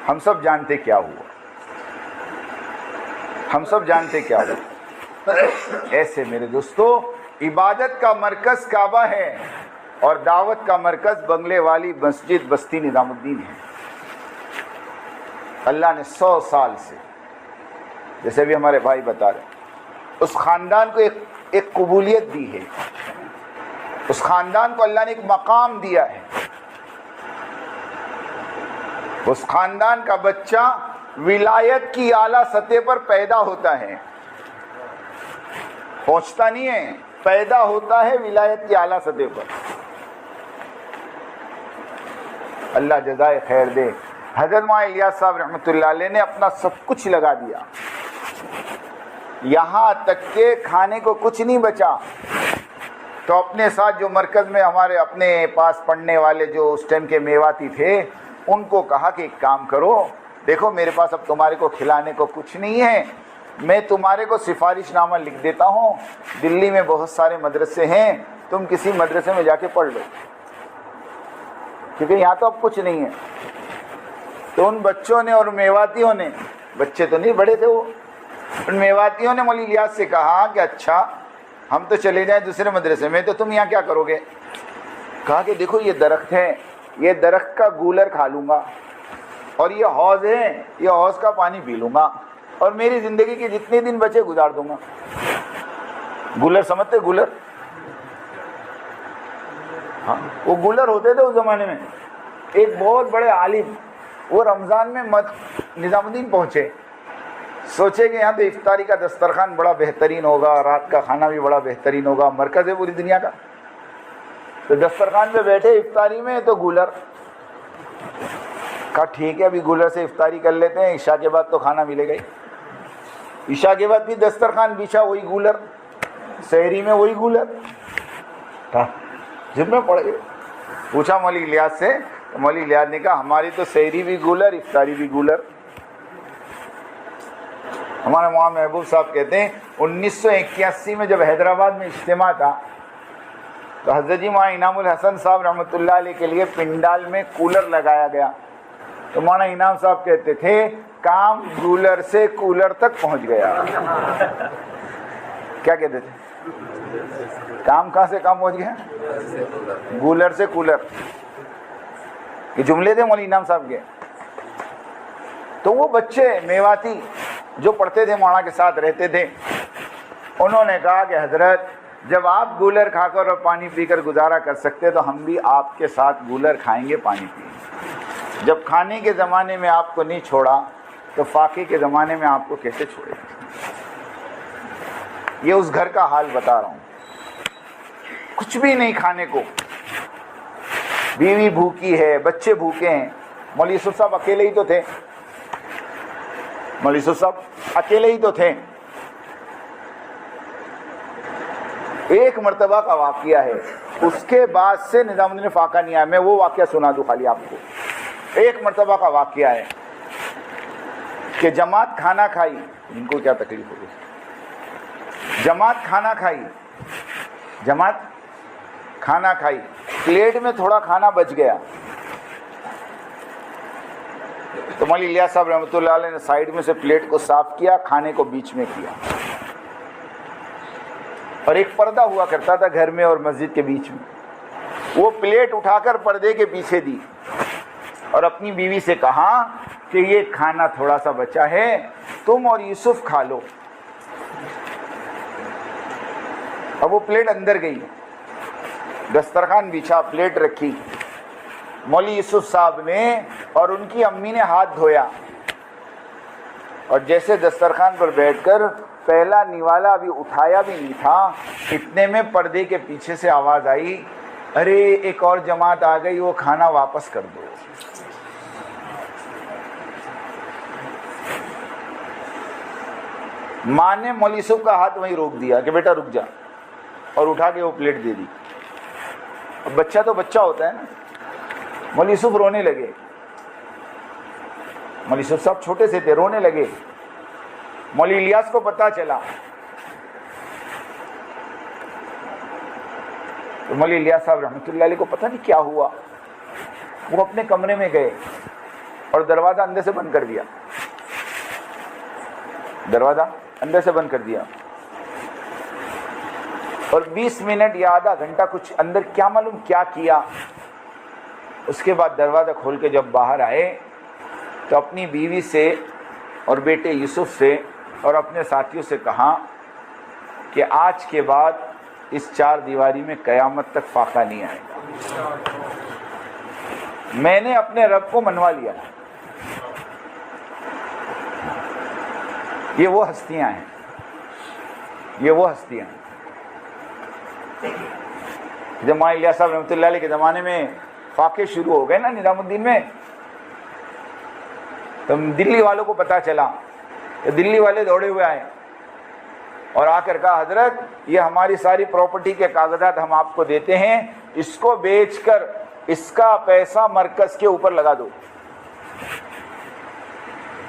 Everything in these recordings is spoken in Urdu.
ہم سب جانتے کیا ہوا، ہم سب جانتے کیا ہوا۔ ایسے میرے دوستو، عبادت کا مرکز کعبہ ہے اور دعوت کا مرکز بنگلے والی مسجد بستی نظام الدین ہے۔ اللہ نے 100 سال سے، جیسے بھی ہمارے بھائی بتا رہے، اس خاندان کو ایک قبولیت دی ہے، اس خاندان کو اللہ نے ایک مقام دیا ہے۔ اس خاندان کا بچہ ولایت کی اعلیٰ سطح پر پیدا ہوتا ہے، پہنچتا نہیں ہے، پیدا ہوتا ہے ولایت کی اعلیٰ سطح پر۔ اللہ جزائے خیر دے۔ حضرت مولانا الیاس صاحب رحمۃ اللہ علیہ نے اپنا سب کچھ لگا دیا، یہاں تک کہ کھانے کو کچھ نہیں بچا، تو اپنے ساتھ جو مرکز میں ہمارے اپنے پاس پڑھنے والے جو اس ٹائم کے میواتی تھے، ان کو کہا کہ ایک کام کرو، دیکھو میرے پاس اب تمہارے کو کھلانے کو کچھ نہیں ہے، میں تمہارے کو سفارش نامہ لکھ دیتا ہوں، دلی میں بہت سارے مدرسے ہیں، تم کسی مدرسے میں جا کے پڑھ لو، کیونکہ یہاں تو اب کچھ نہیں ہے۔ تو ان بچوں نے اور میواتیوں نے، بچے تو نہیں بڑے تھے وہ، ان میواتیوں نے مولی الیاس سے کہا کہ اچھا ہم تو چلے جائیں دوسرے مدرسے میں، تو تم یہاں کیا کرو گے؟ کہا کہ دیکھو یہ درخت ہے، یہ درخت کا گولر کھا لوں گا، اور یہ حوض ہے، یہ حوض کا پانی پی لوں گا، اور میری زندگی کے جتنے دن بچے گزار دوں گا۔ گولر سمجھتے؟ گولر، ہاں وہ گولر ہوتے تھے اس زمانے میں۔ ایک بہت بڑے عالم وہ رمضان میں نظام الدین پہنچے، سوچے کہ یہاں تو افطاری کا دسترخوان بڑا بہترین ہوگا، رات کا کھانا بھی بڑا بہترین ہوگا، مرکز ہے پوری دنیا کا، تو دسترخوان پہ بیٹھے افطاری میں تو گولر، کہا ٹھیک ہے ابھی گولر سے افطاری کر لیتے ہیں، عشاء کے بعد تو کھانا ملے گا ہی۔ عشاء کے بعد بھی دسترخوان بچھا، وہی گولر، سحری میں وہی گولر، جب میں پڑ گئے۔ پوچھا مولی الیاس سے، تو مولی الیاس نے کہا ہماری تو سحری بھی گولر، افطاری بھی گولر۔ ہمارے مولانا محبوب صاحب کہتے ہیں 1981 میں جب حیدرآباد میں اجتماع تھا، تو حضرت جی مولانا انعام الحسن صاحب رحمۃ اللہ علیہ کے لیے پنڈال میں کولر لگایا گیا، تو مولانا انعام صاحب کہتے تھے کام گولر سے کولر تک پہنچ گیا۔ کیا کہتے تھے؟ کام کہاں سے کام پہنچ گیا؟ گولر سے کولر۔ یہ جملے تھے مولانا انعام صاحب کے۔ تو وہ بچے میواتی جو پڑھتے تھے مولانا کے ساتھ رہتے تھے، انہوں نے کہا کہ حضرت جب آپ گولر کھا کر اور پانی پی کر گزارا کر سکتے تو ہم بھی آپ کے ساتھ گولر کھائیں گے، پانی پئیں گے۔ جب کھانے کے زمانے میں آپ کو نہیں چھوڑا تو فاقے کے زمانے میں آپ کو کیسے چھوڑے؟ یہ اس گھر کا حال بتا رہا ہوں، کچھ بھی نہیں کھانے کو، بیوی بھوکی ہے، بچے بھوکے ہیں۔ مولوی یوسف صاحب اکیلے ہی تو تھے، مولوی یوسف صاحب اکیلے ہی تو تھے۔ ایک مرتبہ کا واقعہ ہے، اس کے بعد سے نظام الدین فاقہ نہیں آیا۔ میں وہ واقعہ سنا دوں خالی آپ کو۔ ایک مرتبہ کا واقعہ ہے کہ جماعت کھانا کھائی، ان کو کیا تکلیف ہوگی، جماعت کھانا کھائی، جماعت کھانا کھائی، پلیٹ میں تھوڑا کھانا بچ گیا، تو مولانا الیاس صاحب رحمۃ اللہ علیہ نے سائیڈ میں سے پلیٹ کو صاف کیا، کھانے کو بیچ میں کیا، اور ایک پردہ ہوا کرتا تھا گھر میں اور مسجد کے بیچ میں، وہ پلیٹ اٹھا کر پردے کے پیچھے دی اور اپنی بیوی سے کہا کہ یہ کھانا تھوڑا سا بچا ہے، تم اور یوسف کھا لو۔ اب وہ پلیٹ اندر گئی، دسترخوان بچھا، پلیٹ رکھی، مولوی یوسف صاحب نے اور ان کی امی نے ہاتھ دھویا، اور جیسے دسترخوان پر بیٹھ کر پہلا نوالا ابھی اٹھایا بھی نہیں تھا، اتنے میں پردے کے پیچھے سے آواز آئی، ارے ایک اور جماعت آ گئی، وہ کھانا واپس کر دو۔ ماں نے مولوی یوسف کا ہاتھ وہیں روک دیا کہ بیٹا رک جا، اور اٹھا کے وہ پلیٹ دے دی۔ اب بچہ تو بچہ ہوتا ہے نا، مولوی یوسف رونے لگے، مولوی یوسف صاحب چھوٹے سے تھے، رونے لگے۔ مولوی الیاس کو پتہ چلا تو مولوی الیاس صاحب رحمۃ اللہ علیہ کو پتہ نہیں کیا ہوا، وہ اپنے کمرے میں گئے، اور دروازہ اندر سے بند کر دیا، دروازہ اندر سے بند کر دیا، اور 20 منٹ یا آدھا گھنٹہ کچھ اندر کیا معلوم کیا کیا۔ اس کے بعد دروازہ کھول کے جب باہر آئے تو اپنی بیوی سے اور بیٹے یوسف سے اور اپنے ساتھیوں سے کہا کہ آج کے بعد اس 4 دیواری میں قیامت تک فاقہ نہیں آئے گا، میں نے اپنے رب کو منوا لیا۔ یہ وہ ہستیاں ہیں، یہ وہ ہستیاں ہیں۔ جب مولانا الیاس صاحب رحمۃ اللہ علیہ کے زمانے میں فاقے شروع ہو گئے نا نظام الدین میں، تو دلی والوں کو پتہ چلا، دلی والے دوڑے ہوئے آئے اور آ کر کہا حضرت یہ ہماری ساری پراپرٹی کے کاغذات ہم آپ کو دیتے ہیں، اس کو بیچ کر اس کا پیسہ مرکز کے اوپر لگا دو۔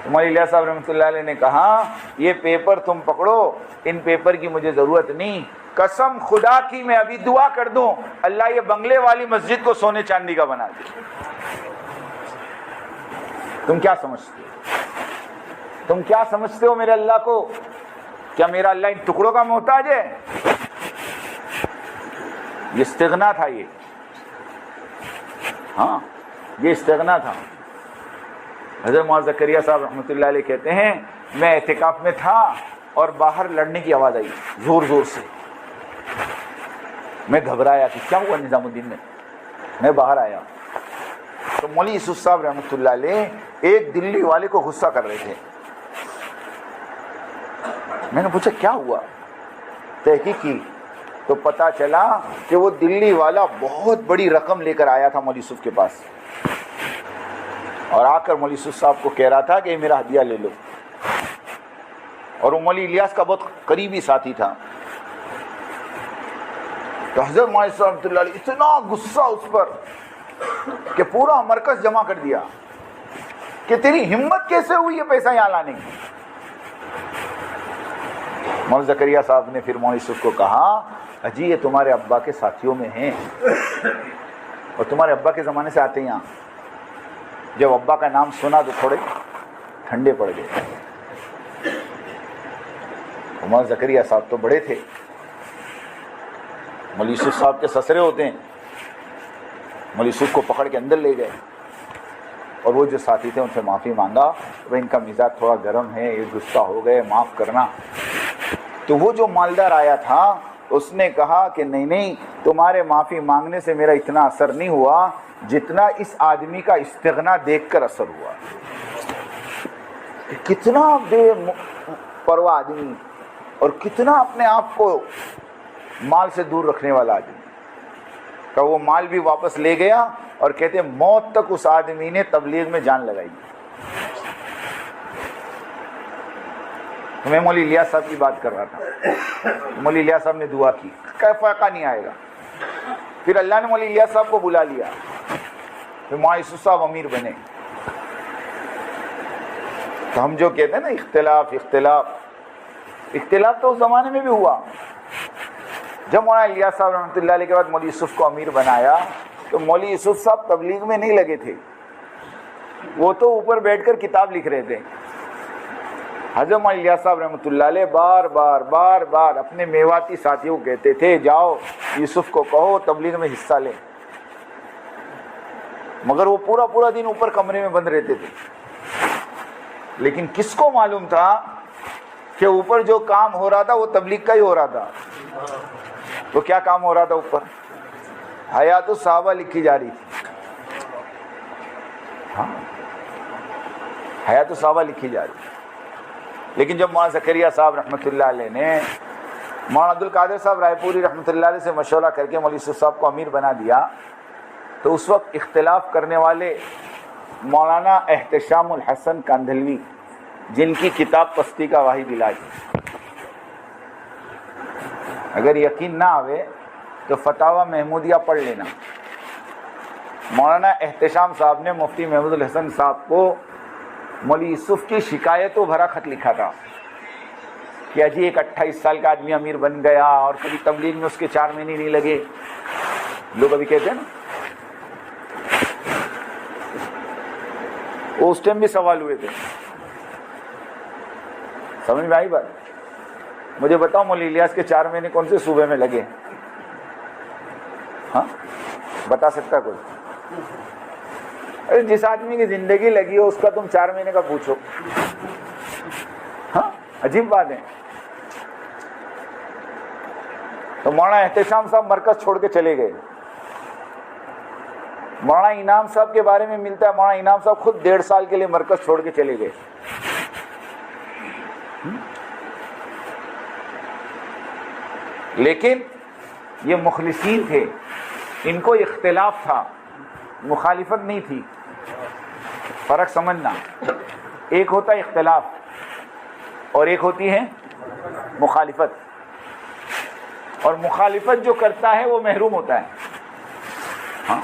مولانا الیاس صاحب رحمۃ اللہ علیہ نے کہا یہ پیپر تم پکڑو، ان پیپر کی مجھے ضرورت نہیں، قسم خدا کی میں ابھی دعا کر دوں اللہ یہ بنگلے والی مسجد کو سونے چاندی کا بنا دے۔ تم کیا سمجھتے ہو؟ تم کیا سمجھتے ہو میرے اللہ کو؟ کیا میرا اللہ ان ٹکڑوں کا محتاج ہے؟ یہ استغنا تھا، یہ ہاں یہ استغنا تھا۔ حضرت مولانا زکریا صاحب رحمۃ اللہ علیہ کہتے ہیں میں اعتکاف میں تھا اور باہر لڑنے کی آواز آئی زور زور سے، میں گھبرایا کہ کیا ہوا نظام الدین میں باہر آیا تو مولوی یوسف صاحب رحمۃ اللہ علیہ ایک دلی والے کو غصہ کر رہے تھے۔ میں نے پوچھا کیا ہوا؟ تحقیق کی تو پتا چلا کہ وہ دلی والا بہت بڑی رقم لے کر آیا تھا مولوی یوسف کے پاس، اور آ کر مولوی یوسف صاحب کو کہہ رہا تھا کہ یہ میرا ہدیہ لے لو، اور وہ مولوی الیاس کا بہت قریبی ساتھی تھا۔ تو حضرت مولانا صاحب رحمۃ اللہ علیہ اتنا غصہ اس پر کہ پورا مرکز جمع کر دیا کہ تیری ہمت کیسے ہوئی یہ پیسہ یہاں لانے کی۔ مولانا زکریا صاحب نے پھر مولانا یوسف کو کہا اجی یہ تمہارے ابا کے ساتھیوں میں ہیں اور تمہارے ابا کے زمانے سے آتے ہیں یہاں۔ جب ابا کا نام سنا تو تھوڑے ٹھنڈے پڑ گئے۔ مولانا زکریا صاحب تو بڑے تھے، مولوی یوسف صاحب کے سسرے ہوتے ہیں، مولوی یوسف کو پکڑ کے اندر لے گئے اور وہ جو ساتھی تھے ان سے معافی مانگا، وہ ان کا مزاج تھوڑا گرم ہے، یہ غصہ ہو گئے، معاف کرنا۔ تو وہ جو مالدار آیا تھا اس نے کہا کہ نہیں تمہارے معافی مانگنے سے میرا اتنا اثر نہیں ہوا جتنا اس آدمی کا استغنا دیکھ کر اثر ہوا۔ کتنا بے پرواہ آدمی اور کتنا اپنے آپ کو مال سے دور رکھنے والا آدمی کہ وہ مال بھی واپس لے گیا، اور کہتے ہیں موت تک اس آدمی نے تبلیغ میں جان لگائی۔ میں مولوی الیاس صاحب کی بات کر رہا تھا، مولوی الیاس صاحب نے دعا کی کہ فائقہ نہیں آئے گا، پھر اللہ نے مولوی الیاس صاحب کو بلا لیا، پھر مولانا یوسف صاحب امیر بنے۔ تو ہم جو کہتے ہیں نا اختلاف تو اس زمانے میں بھی ہوا۔ جب مولانا الیاس صاحب رحمۃ اللہ علیہ کے بعد مولوی یوسف کو امیر بنایا تو مولوی یوسف صاحب تبلیغ میں نہیں لگے تھے، وہ تو اوپر بیٹھ کر کتاب لکھ رہے تھے۔ حضرت مولانا الیاس صاحب رحمۃ اللہ علیہ بار بار اپنے میواتی ساتھیوں کو کہتے تھے جاؤ یوسف کو کہو تبلیغ میں حصہ لیں، مگر وہ پورا دن اوپر کمرے میں بند رہتے تھے۔ لیکن کس کو معلوم تھا کہ اوپر جو کام ہو رہا تھا وہ تبلیغ کا ہی ہو رہا تھا۔ تو کیا کام ہو رہا تھا اوپر؟ حیات الصحابہ لکھی جا رہی تھی، ہاں حیات الصحابہ لکھی جا رہی تھی۔ لیکن جب مولانا زکریا صاحب رحمۃ اللہ علیہ نے مولانا عبد القادر صاحب رائے پوری رحمۃ اللہ علیہ سے مشورہ کر کے مولوی یوسف صاحب کو امیر بنا دیا، تو اس وقت اختلاف کرنے والے مولانا احتشام الحسن کاندھلوی، جن کی کتاب پستی کا واحد علاج، اگر یقین نہ آوے تو فتاوی محمودیہ پڑھ لینا۔ مولانا احتشام صاحب نے مفتی محمود الحسن صاحب کو مولوی یوسف کی شکایتوں بھرا خط لکھا تھا کہ اجی ایک 28 سال کا آدمی امیر بن گیا اور کبھی تبلیغ میں اس کے 4 مہینے نہیں لگے۔ لوگ ابھی کہتے ہیں نا وہ اس ٹائم بھی سوال ہوئے تھے. سمجھ میں آئی بات؟ مجھے بتاؤ مولوی الیاس کے 4 مہینے کون سے صوبے میں لگے؟ ہاں بتا سکتا کوئی؟ ارے جس آدمی کی زندگی لگی ہو اس کا تم 4 مہینے کا پوچھو. ہاں عجیب بات ہے. تو مولانا احتشام صاحب مرکز چھوڑ کے چلے گئے. مولانا انعام صاحب کے بارے میں ملتا ہے مولانا انعام صاحب خود 1.5 سال کے لیے مرکز چھوڑ کے چلے گئے. لیکن یہ مخلصین تھے, ان کو اختلاف تھا, مخالفت نہیں تھی. فرق سمجھنا, ایک ہوتا ہے اختلاف اور ایک ہوتی ہے مخالفت. اور مخالفت جو کرتا ہے وہ محروم ہوتا ہے. ہاں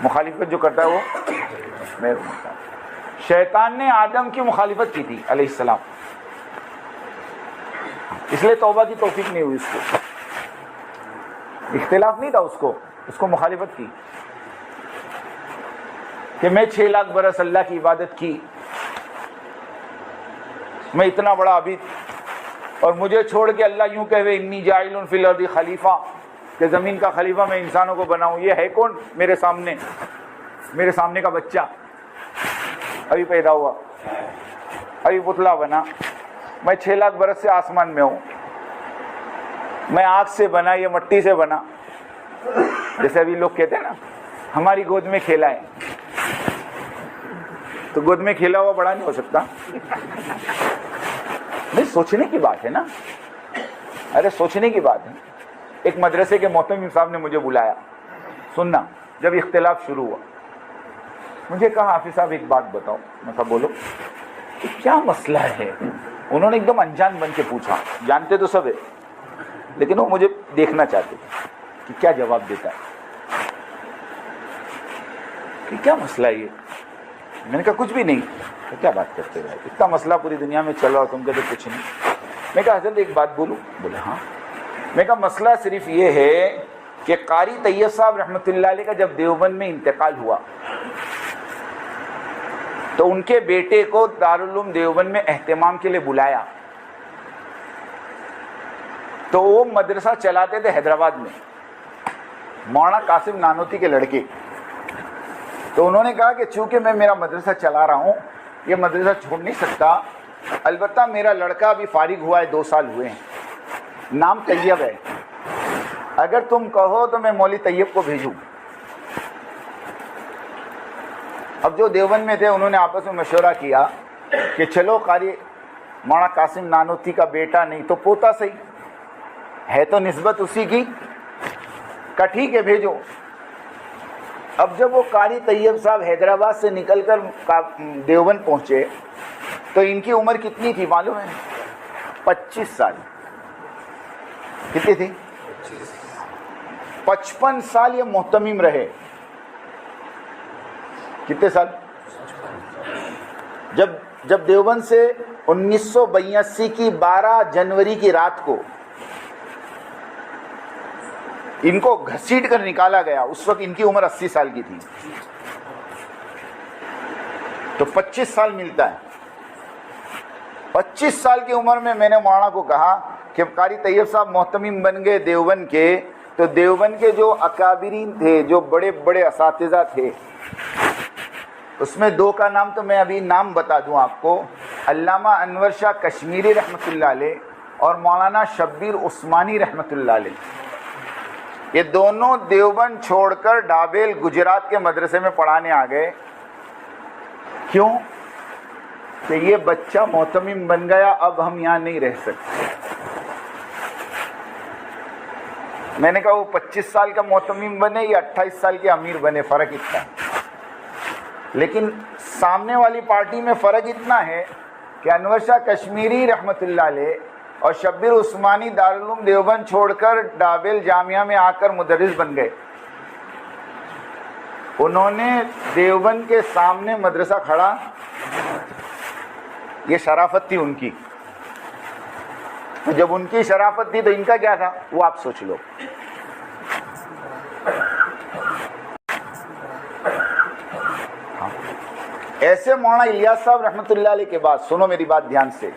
مخالفت جو کرتا ہے وہ محروم ہوتا ہے. شیطان نے آدم کی مخالفت کی تھی علیہ السلام, اس لیے توبہ کی توفیق نہیں ہوئی اس کو. اختلاف نہیں تھا اس کو مخالفت کی کہ میں 6 لاکھ برس اللہ کی عبادت کی, میں اتنا بڑا عابد, اور مجھے چھوڑ کے اللہ یوں کہے انی جاعل فی الارض خلیفہ, کہ زمین کا خلیفہ میں انسانوں کو بناؤں. یہ ہے کون میرے سامنے کا بچہ ابھی پیدا ہوا, ابھی پتلا بنا. میں 6 لاکھ برس سے آسمان میں ہوں, میں آگ سے بنا, یہ مٹی سے بنا. جیسے ابھی لوگ کہتے ہیں نا ہماری گود میں کھیلا ہے, تو گود میں کھیلا ہوا بڑا نہیں ہو سکتا. نہیں, سوچنے کی بات ہے نا, ارے سوچنے کی بات ہے. ایک مدرسے کے محتمم صاحب نے مجھے بلایا, سننا, جب اختلاف شروع ہوا مجھے کہا حافظ صاحب ایک بات بتاؤ. میں کہا بولو. کیا مسئلہ ہے؟ انہوں نے ایک دم انجان بن کے پوچھا, جانتے تو سب ہے لیکن وہ مجھے دیکھنا چاہتے تھے کہ کیا جواب دیتا ہے, کہ کیا مسئلہ ہے یہ. میں نے کہا کچھ بھی نہیں. کیا بات کرتے رہے, اتنا مسئلہ پوری دنیا میں چل رہا تم کہتے کچھ نہیں. میں کہا حضرت ایک بات بولوں؟ بولے ہاں. میں کہا مسئلہ صرف یہ ہے کہ قاری طیب صاحب رحمۃ اللہ علیہ کا جب دیوبند میں انتقال ہوا تو ان کے بیٹے کو دارالعلوم دیوبند میں اہتمام کے لیے بلایا. تو وہ مدرسہ چلاتے تھے حیدرآباد میں, مولانا قاسم نانوتی کے لڑکے. تو انہوں نے کہا کہ چونکہ میں میرا مدرسہ چلا رہا ہوں, یہ مدرسہ چھوڑ نہیں سکتا, البتہ میرا لڑکا ابھی فارغ ہوا ہے, 2 سال ہوئے ہیں, نام طیب ہے, اگر تم کہو تو میں مولوی طیب کو بھیجوں. اب جو دیوبند میں تھے انہوں نے آپس میں مشورہ کیا کہ چلو قاری مولانا قاسم نانوتی کا بیٹا نہیں تو پوتا صحیح ہے, تو نسبت اسی کی, کا ٹھیک ہے بھیجو. اب جب وہ قاری طیب صاحب حیدرآباد سے نکل کر دیوبند پہنچے تو ان کی عمر کتنی تھی معلوم ہے؟ 25 سال. کتنی تھی؟ 55 سال یہ محتمم رہے. کتنے سال؟ جب دیوبند سے 1982 کی 12 جنوری کی رات کو ان کو گھسیٹ کر نکالا گیا, اس وقت ان کی عمر 80 سال کی تھی. تو 25 سال ملتا ہے. 25 سال کی عمر میں میں نے مولانا کو کہا کہ قاری طیب صاحب محتمم بن گئے دیوبند کے, تو دیوبند کے جو اکابرین تھے, جو بڑے بڑے اساتذہ تھے, اس میں 2 کا نام تو میں ابھی نام بتا دوں آپ کو, علامہ انور شاہ کشمیری رحمۃ اللہ علیہ اور مولانا شبیر عثمانی رحمۃ اللہ علیہ. یہ دونوں دیوبند چھوڑ کر ڈھابیل گجرات کے مدرسے میں پڑھانے آ گئے. کیوں؟ کہ یہ بچہ محتمم بن گیا, اب ہم یہاں نہیں رہ سکتے. میں نے کہا وہ 25 سال کا محتمم بنے یا 28 سال کے امیر بنے, فرق اتنا ہے. لیکن سامنے والی پارٹی میں فرق اتنا ہے کہ انور شاہ کشمیری رحمۃ اللہ علیہ اور شبیر عثمانی دارالعلوم دیوبند چھوڑ کر ڈابل جامعہ میں آ کر مدرس بن گئے. انہوں نے دیوبند کے سامنے مدرسہ کھڑا, یہ شرافت تھی ان کی. جب ان کی شرافت تھی تو ان کا کیا تھا وہ آپ سوچ لو. ایسے مولانا الیاس صاحب رحمۃ اللہ علیہ کے بعد، سنو میری بات دھیان سے،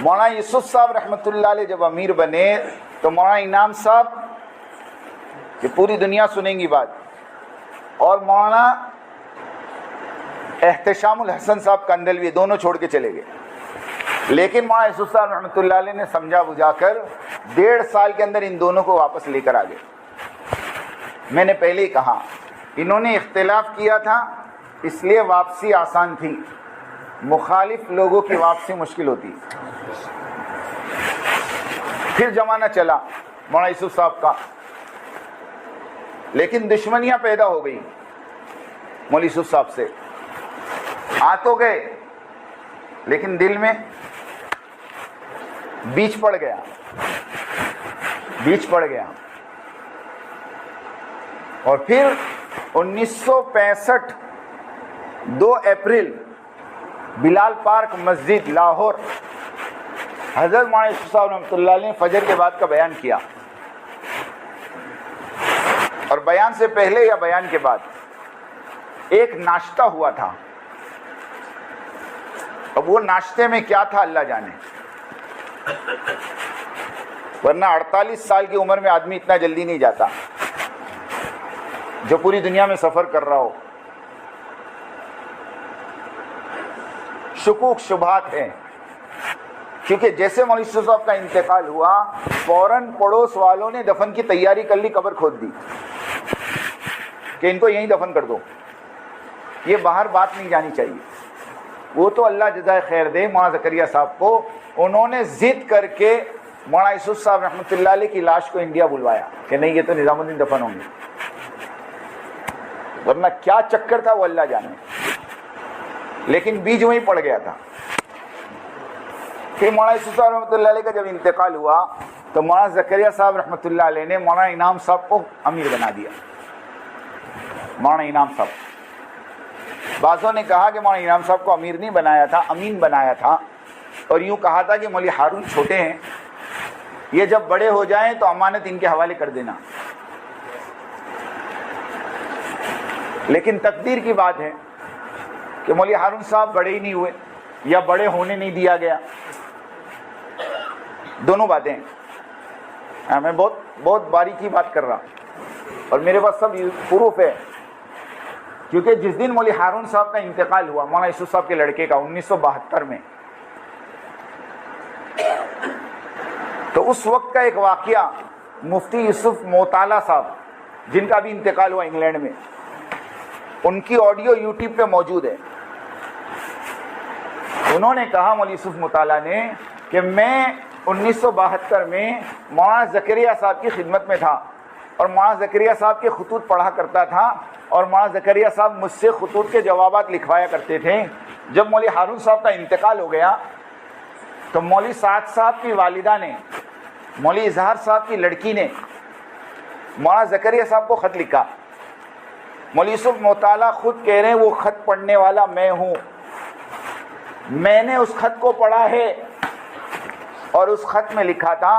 مولانا یوسف صاحب رحمۃ اللہ علیہ جب امیر بنے تو مولانا انعام صاحب، یہ پوری دنیا سنیں گی بات، اور مولانا احتشام الحسن صاحب کندلوی دونوں چھوڑ کے چلے گئے. لیکن مولانا یوسف صاحب رحمۃ اللہ علیہ نے سمجھا بجھا کر 1.5 سال کے اندر ان دونوں کو واپس لے کر آ گئے. میں نے پہلے ہی کہا انہوں نے اختلاف کیا تھا اس لیے واپسی آسان تھی، مخالف لوگوں کی واپسی مشکل ہوتی. پھر زمانہ چلا مولانا یوسف صاحب کا، لیکن دشمنیاں پیدا ہو گئی مولانا یوسف صاحب سے. آ تو گئے لیکن دل میں بیچ پڑ گیا. اور پھر 1965 2 اپریل بلال پارک مسجد لاہور، حضرت مولانا یوسف صاحب رحمۃ اللہ علیہ نے فجر کے بعد کا بیان کیا. اور بیان سے پہلے یا بیان کے بعد ایک ناشتہ ہوا تھا. اب وہ ناشتے میں کیا تھا اللہ جانے، ورنہ 48 سال کی عمر میں آدمی اتنا جلدی نہیں جاتا جو پوری دنیا میں سفر کر رہا ہو. شکوک شبہات ہیں، کیونکہ جیسے مولوی یوسف صاحب کا انتقال ہوا فوراً پڑوس والوں نے دفن کی تیاری کر لی، قبر کھود دی کہ ان کو یہیں دفن کر دو. یہ باہر بات نہیں جانی چاہیے. وہ تو اللہ جزائے خیر دے مولانا زکریا صاحب کو، انہوں نے ضد کر کے مولانا یوسف صاحب رحمۃ اللہ علیہ کی لاش کو انڈیا بلوایا کہ نہیں یہ تو نظام الدین دفن ہوں گے، ورنہ کیا چکر تھا وہ اللہ جانے. لیکن بیج وہیں پڑ گیا تھا. پھر مولانا یوسف صاحب رحمۃ اللہ علیہ کا جب انتقال ہوا تو مولانا زکریا صاحب رحمۃ اللہ علیہ نے مولانا انعام صاحب کو امیر بنا دیا. مولانا انعام صاحب، بعضوں نے کہا کہ مولانا انعام صاحب کو امیر نہیں بنایا تھا، امین بنایا تھا، اور یوں کہا تھا کہ مولوی ہارون چھوٹے ہیں، یہ جب بڑے ہو جائیں تو امانت ان کے حوالے کر دینا. لیکن تقدیر کی بات ہے کہ مولوی ہارون صاحب بڑے ہی نہیں ہوئے یا بڑے ہونے نہیں دیا گیا. دونوں باتیں میں بہت باریکی بات کر رہا اور میرے پاس سب پروف ہے. کیونکہ جس دن مولوی ہارون صاحب کا انتقال ہوا مولانا یوسف صاحب کے لڑکے کا 1972 میں، تو اس وقت کا ایک واقعہ مفتی یوسف موطالعہ صاحب جن کا بھی انتقال ہوا انگلینڈ میں، ان کی آڈیو یوٹیوب پہ موجود ہے. انہوں نے کہا مولوی یوسف موطالعہ نے کہ میں 1972 میں مولانا زکریا صاحب کی خدمت میں تھا اور مولانا زکریا صاحب کے خطوط پڑھا کرتا تھا اور مولانا زکریا صاحب مجھ سے خطوط کے جوابات لکھوایا کرتے تھے. جب مولوی ہارون صاحب کا انتقال ہو گیا تو مولوی سعد صاحب کی والدہ نے، مولوی اظہار صاحب کی لڑکی نے مولانا زکریا صاحب کو خط لکھا. مولوی یوسف موطالعہ خود کہہ رہے ہیں وہ خط پڑھنے والا میں ہوں، میں نے اس خط کو پڑھا ہے اور اس خط میں لکھا تھا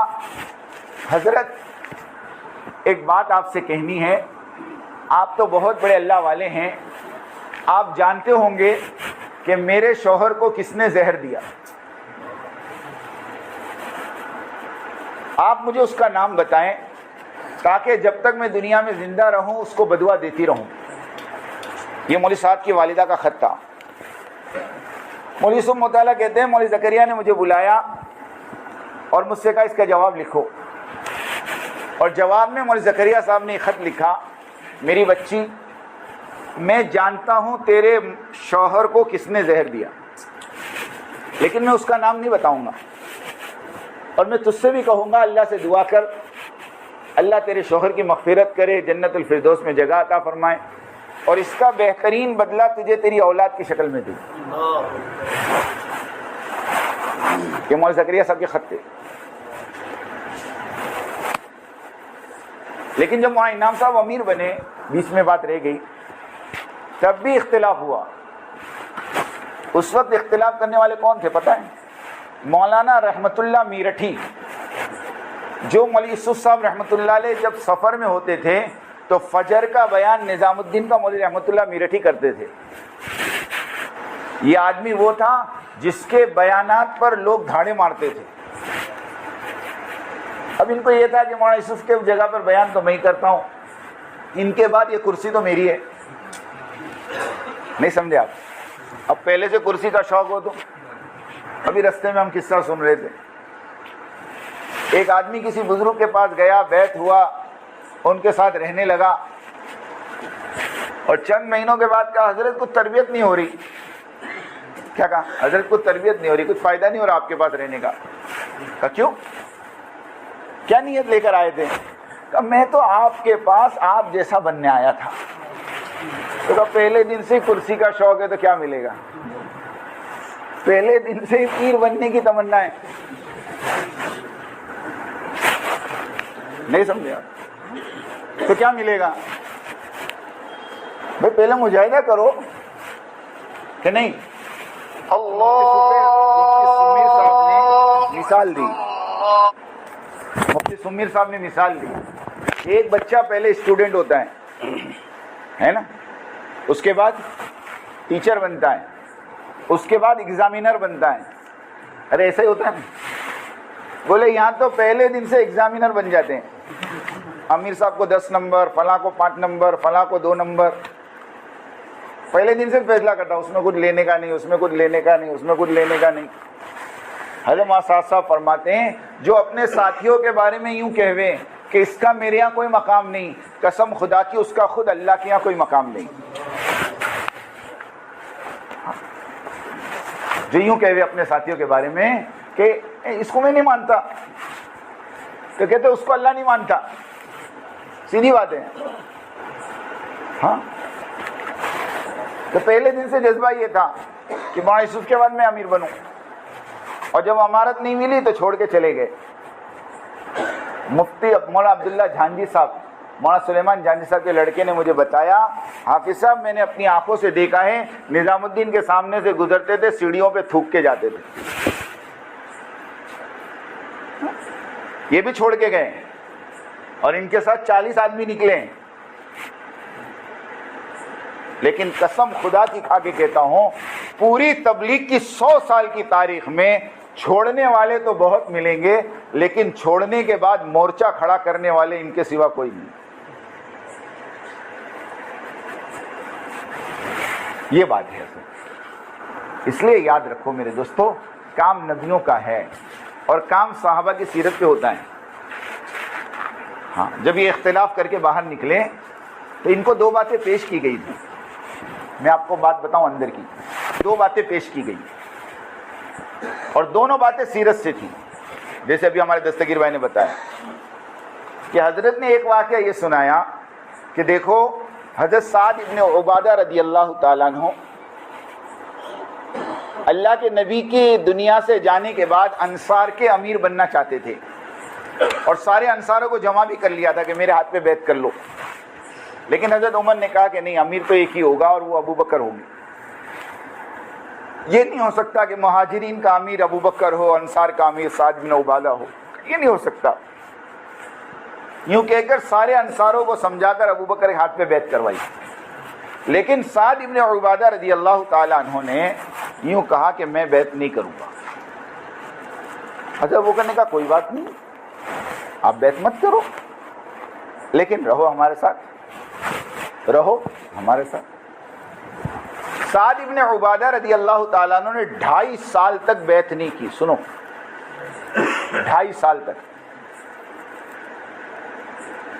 حضرت ایک بات آپ سے کہنی ہے، آپ تو بہت بڑے اللہ والے ہیں، آپ جانتے ہوں گے کہ میرے شوہر کو کس نے زہر دیا، آپ مجھے اس کا نام بتائیں تاکہ جب تک میں دنیا میں زندہ رہوں اس کو بدعا دیتی رہوں. یہ مولوی صاحب کی والدہ کا خط تھا. مولوی یوسف موطالعہ کہتے ہیں مولوی زکریا نے مجھے بلایا اور مجھ سے کہا اس کا جواب لکھو، اور جواب میں مولوی زکریا صاحب نے خط لکھا، میری بچی میں جانتا ہوں تیرے شوہر کو کس نے زہر دیا، لیکن میں اس کا نام نہیں بتاؤں گا، اور میں تجھ سے بھی کہوں گا اللہ سے دعا کر اللہ تیرے شوہر کی مغفرت کرے، جنت الفردوس میں جگہ عطا فرمائے، اور اس کا بہترین بدلہ تجھے تیری اولاد کی شکل میں دے. یہ مولوی زکریا صاحب کے خط تھے. لیکن جب مولانا انعام صاحب امیر بنے، بیچ میں بات رہ گئی، تب بھی اختلاف ہوا. اس وقت اختلاف کرنے والے کون تھے پتہ ہے؟ مولانا رحمت اللہ میرٹھی، جو مولوی یوسف صاحب رحمۃ اللہ علیہ جب سفر میں ہوتے تھے تو فجر کا بیان نظام الدین کا مولوی رحمت اللہ میرٹھی کرتے تھے. یہ آدمی وہ تھا جس کے بیانات پر لوگ دھاڑے مارتے تھے. اب ان کو یہ تھا کہ مولانا یوسف کے جگہ پر بیان تو میں ہی کرتا ہوں, ان کے بعد یہ کرسی تو میری ہے. نہیں سمجھے آپ؟ اب پہلے سے کرسی کا شوق ہو تو. ابھی رستے میں ہم قصہ سن رہے تھے, ایک آدمی کسی بزرگ کے پاس گیا, بیٹھ ہوا, ان کے ساتھ رہنے لگا, اور چند مہینوں کے بعد کہا حضرت کچھ تربیت نہیں ہو رہی. کیا کہا؟ حضرت کچھ تربیت نہیں ہو رہی, کچھ فائدہ نہیں ہو رہا آپ کے پاس رہنے کا. کہا کیوں؟ کیا نیت لے کر آئے تھے؟ کہا میں تو آپ کے پاس آپ جیسا بننے آیا تھا. تو کہا پہلے دن سے کرسی کا شوق ہے تو کیا ملے گا؟ پہلے دن سے پیر بننے کی تمنا ہے. نہیں سمجھے آپ؟ تو کیا ملے گا بھائی؟ پہلے مجاہدہ کرو کہ نہیں. مثال دی, مفتی سمیر صاحب نے مثال دی. ایک بچہ پہلے اسٹوڈنٹ ہوتا ہے نا, اس کے بعد ٹیچر بنتا ہے, اس کے بعد ایگزامینر بنتا ہے. ارے ایسا ہی ہوتا ہے نا. بولے یہاں تو پہلے دن سے ایگزامینر بن جاتے ہیں. امیر صاحب کو 10 نمبر, فلاں کو 5 نمبر, فلاں کو 2 نمبر. پہلے دن سے فیصلہ کرتا, اس میں کچھ لینے کا نہیں, اس میں کچھ لینے کا نہیں, اس میں کچھ لینے کا نہیں. حضرت مولانا صاحب فرماتے ہیں جو اپنے ساتھیوں کے بارے میں یوں کہوے کہ اس کا میرے یہاں کوئی مقام نہیں, قسم خدا کی اس کا خود اللہ کے یہاں کوئی مقام نہیں. جو یوں کہوے اپنے ساتھیوں کے بارے میں کہ اس کو میں نہیں مانتا, تو کہتے اس کو اللہ نہیں مانتا. سیدھی بات ہے. ہاں, تو پہلے دن سے جذبہ یہ تھا کہ مولانا یوسف کے بعد میں امیر بنوں, اور جب امارت نہیں ملی تو چھوڑ کے چلے گئے. مفتی مولانا عبداللہ جھانجی صاحب, مولانا سلیمان جھانجی صاحب کے لڑکے نے مجھے بتایا, حافظ صاحب میں نے اپنی آنکھوں سے دیکھا ہے نظام الدین کے سامنے سے گزرتے تھے, سیڑھیوں پہ تھوک کے جاتے تھے. یہ بھی چھوڑ کے گئے, اور ان کے ساتھ 40 آدمی نکلے ہیں. لیکن قسم خدا کی کھا کے کہتا ہوں, پوری تبلیغ کی 100 سال کی تاریخ میں چھوڑنے والے تو بہت ملیں گے, لیکن چھوڑنے کے بعد مورچہ کھڑا کرنے والے ان کے سوا کوئی نہیں. یہ بات ہے. اس لیے یاد رکھو میرے دوستو, کام نبیوں کا ہے اور کام صحابہ کی سیرت پہ ہوتا ہے. ہاں, جب یہ اختلاف کر کے باہر نکلے تو ان کو 2 باتیں پیش کی گئی تھی. میں آپ کو بات بتاؤں اندر کی, 2 باتیں پیش کی گئی, اور دونوں باتیں سیرت سے تھیں. جیسے ابھی ہمارے دستگیر بھائی نے بتایا کہ حضرت نے ایک واقعہ یہ سنایا کہ دیکھو حضرت سعد ابن عبادہ رضی اللہ تعالیٰ عنہ اللہ کے نبی کی دنیا سے جانے کے بعد انصار کے امیر بننا چاہتے تھے, اور سارے انصاروں کو جمع بھی کر لیا تھا کہ میرے ہاتھ پہ بیعت کر لو. لیکن حضرت عمر نے کہا کہ نہیں, امیر تو ایک ہی ہوگا اور وہ ابو بکر ہوگی. یہ نہیں ہو سکتا کہ مہاجرین کا امیر ابو بکر ہو, انصار کا امیر سعد بن عبادہ ہو. یہ نہیں ہو سکتا. یوں کہہ کر سارے انصاروں کو سمجھا کر ابو بکر کے ہاتھ پہ بیعت کروائی. لیکن سعد بن عبادہ رضی اللہ تعالیٰ عنہ نے یوں کہا کہ میں بیعت نہیں کروں گا. حضرت ابو بکر نے کہا کوئی بات نہیں, آپ بیعت مت کرو, لیکن رہو ہمارے ساتھ, رہو ہمارے ساتھ. سعد ابن عبادہ رضی اللہ تعالیٰ عنہ نے 2.5 سال تک بیعت نہیں کی. سنو, 2.5 سال تک.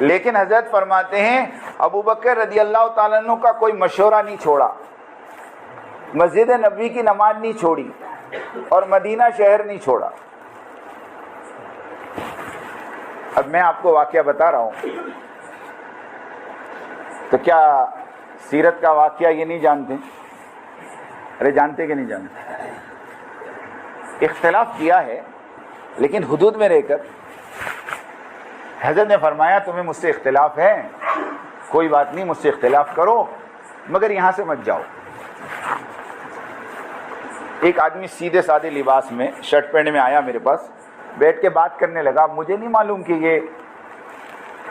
لیکن حضرت فرماتے ہیں ابو بکر رضی اللہ تعالیٰ عنہ کا کوئی مشورہ نہیں چھوڑا, مسجد نبوی کی نماز نہیں چھوڑی, اور مدینہ شہر نہیں چھوڑا. اب میں آپ کو واقعہ بتا رہا ہوں, تو کیا سیرت کا واقعہ یہ نہیں جانتے؟ ارے جانتے کہ نہیں جانتے؟ اختلاف کیا ہے لیکن حدود میں رہ کر. حضرت نے فرمایا تمہیں مجھ سے اختلاف ہے, کوئی بات نہیں, مجھ سے اختلاف کرو, مگر یہاں سے مت جاؤ. ایک آدمی سیدھے سادے لباس میں شرٹ پینٹ میں آیا میرے پاس, بیٹھ کے بات کرنے لگا. مجھے نہیں معلوم کہ یہ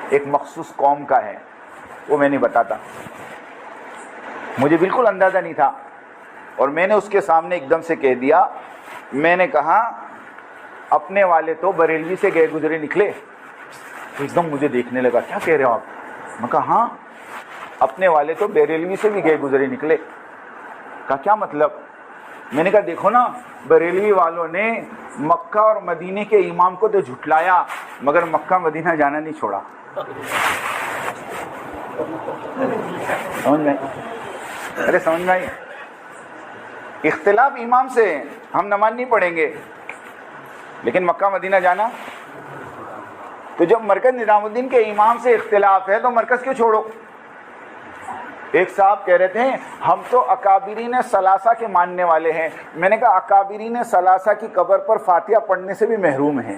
ایک مخصوص قوم کا ہے, وہ میں نہیں بتاتا, مجھے بالکل اندازہ نہیں تھا. اور میں نے اس کے سامنے ایک دم سے کہہ دیا, میں نے کہا اپنے والے تو بریلوی سے گئے گزرے نکلے. تو ایک دم مجھے دیکھنے لگا, کیا کہہ رہے ہو آپ؟ میں کہا ہاں, اپنے والے تو بریلوی سے بھی گئے گزرے نکلے. کہا کیا مطلب؟ میں نے کہا دیکھو نا, بریلوی والوں نے مکہ اور مدینے کے امام کو تو جھٹلایا مگر مکہ مدینہ جانا نہیں چھوڑا. سمجھ میں؟ ارے سمجھ میں آئی؟ اختلاف امام سے, ہم نماز نہیں پڑھیں گے لیکن مکہ مدینہ جانا. تو جب مرکز نظام الدین کے امام سے اختلاف ہے تو مرکز کیوں چھوڑو؟ ایک صاحب کہہ رہے تھے ہم تو اکابرین ثلاثہ کے ماننے والے ہیں. میں نے کہا اکابرین ثلاثہ کی قبر پر فاتحہ پڑھنے سے بھی محروم ہیں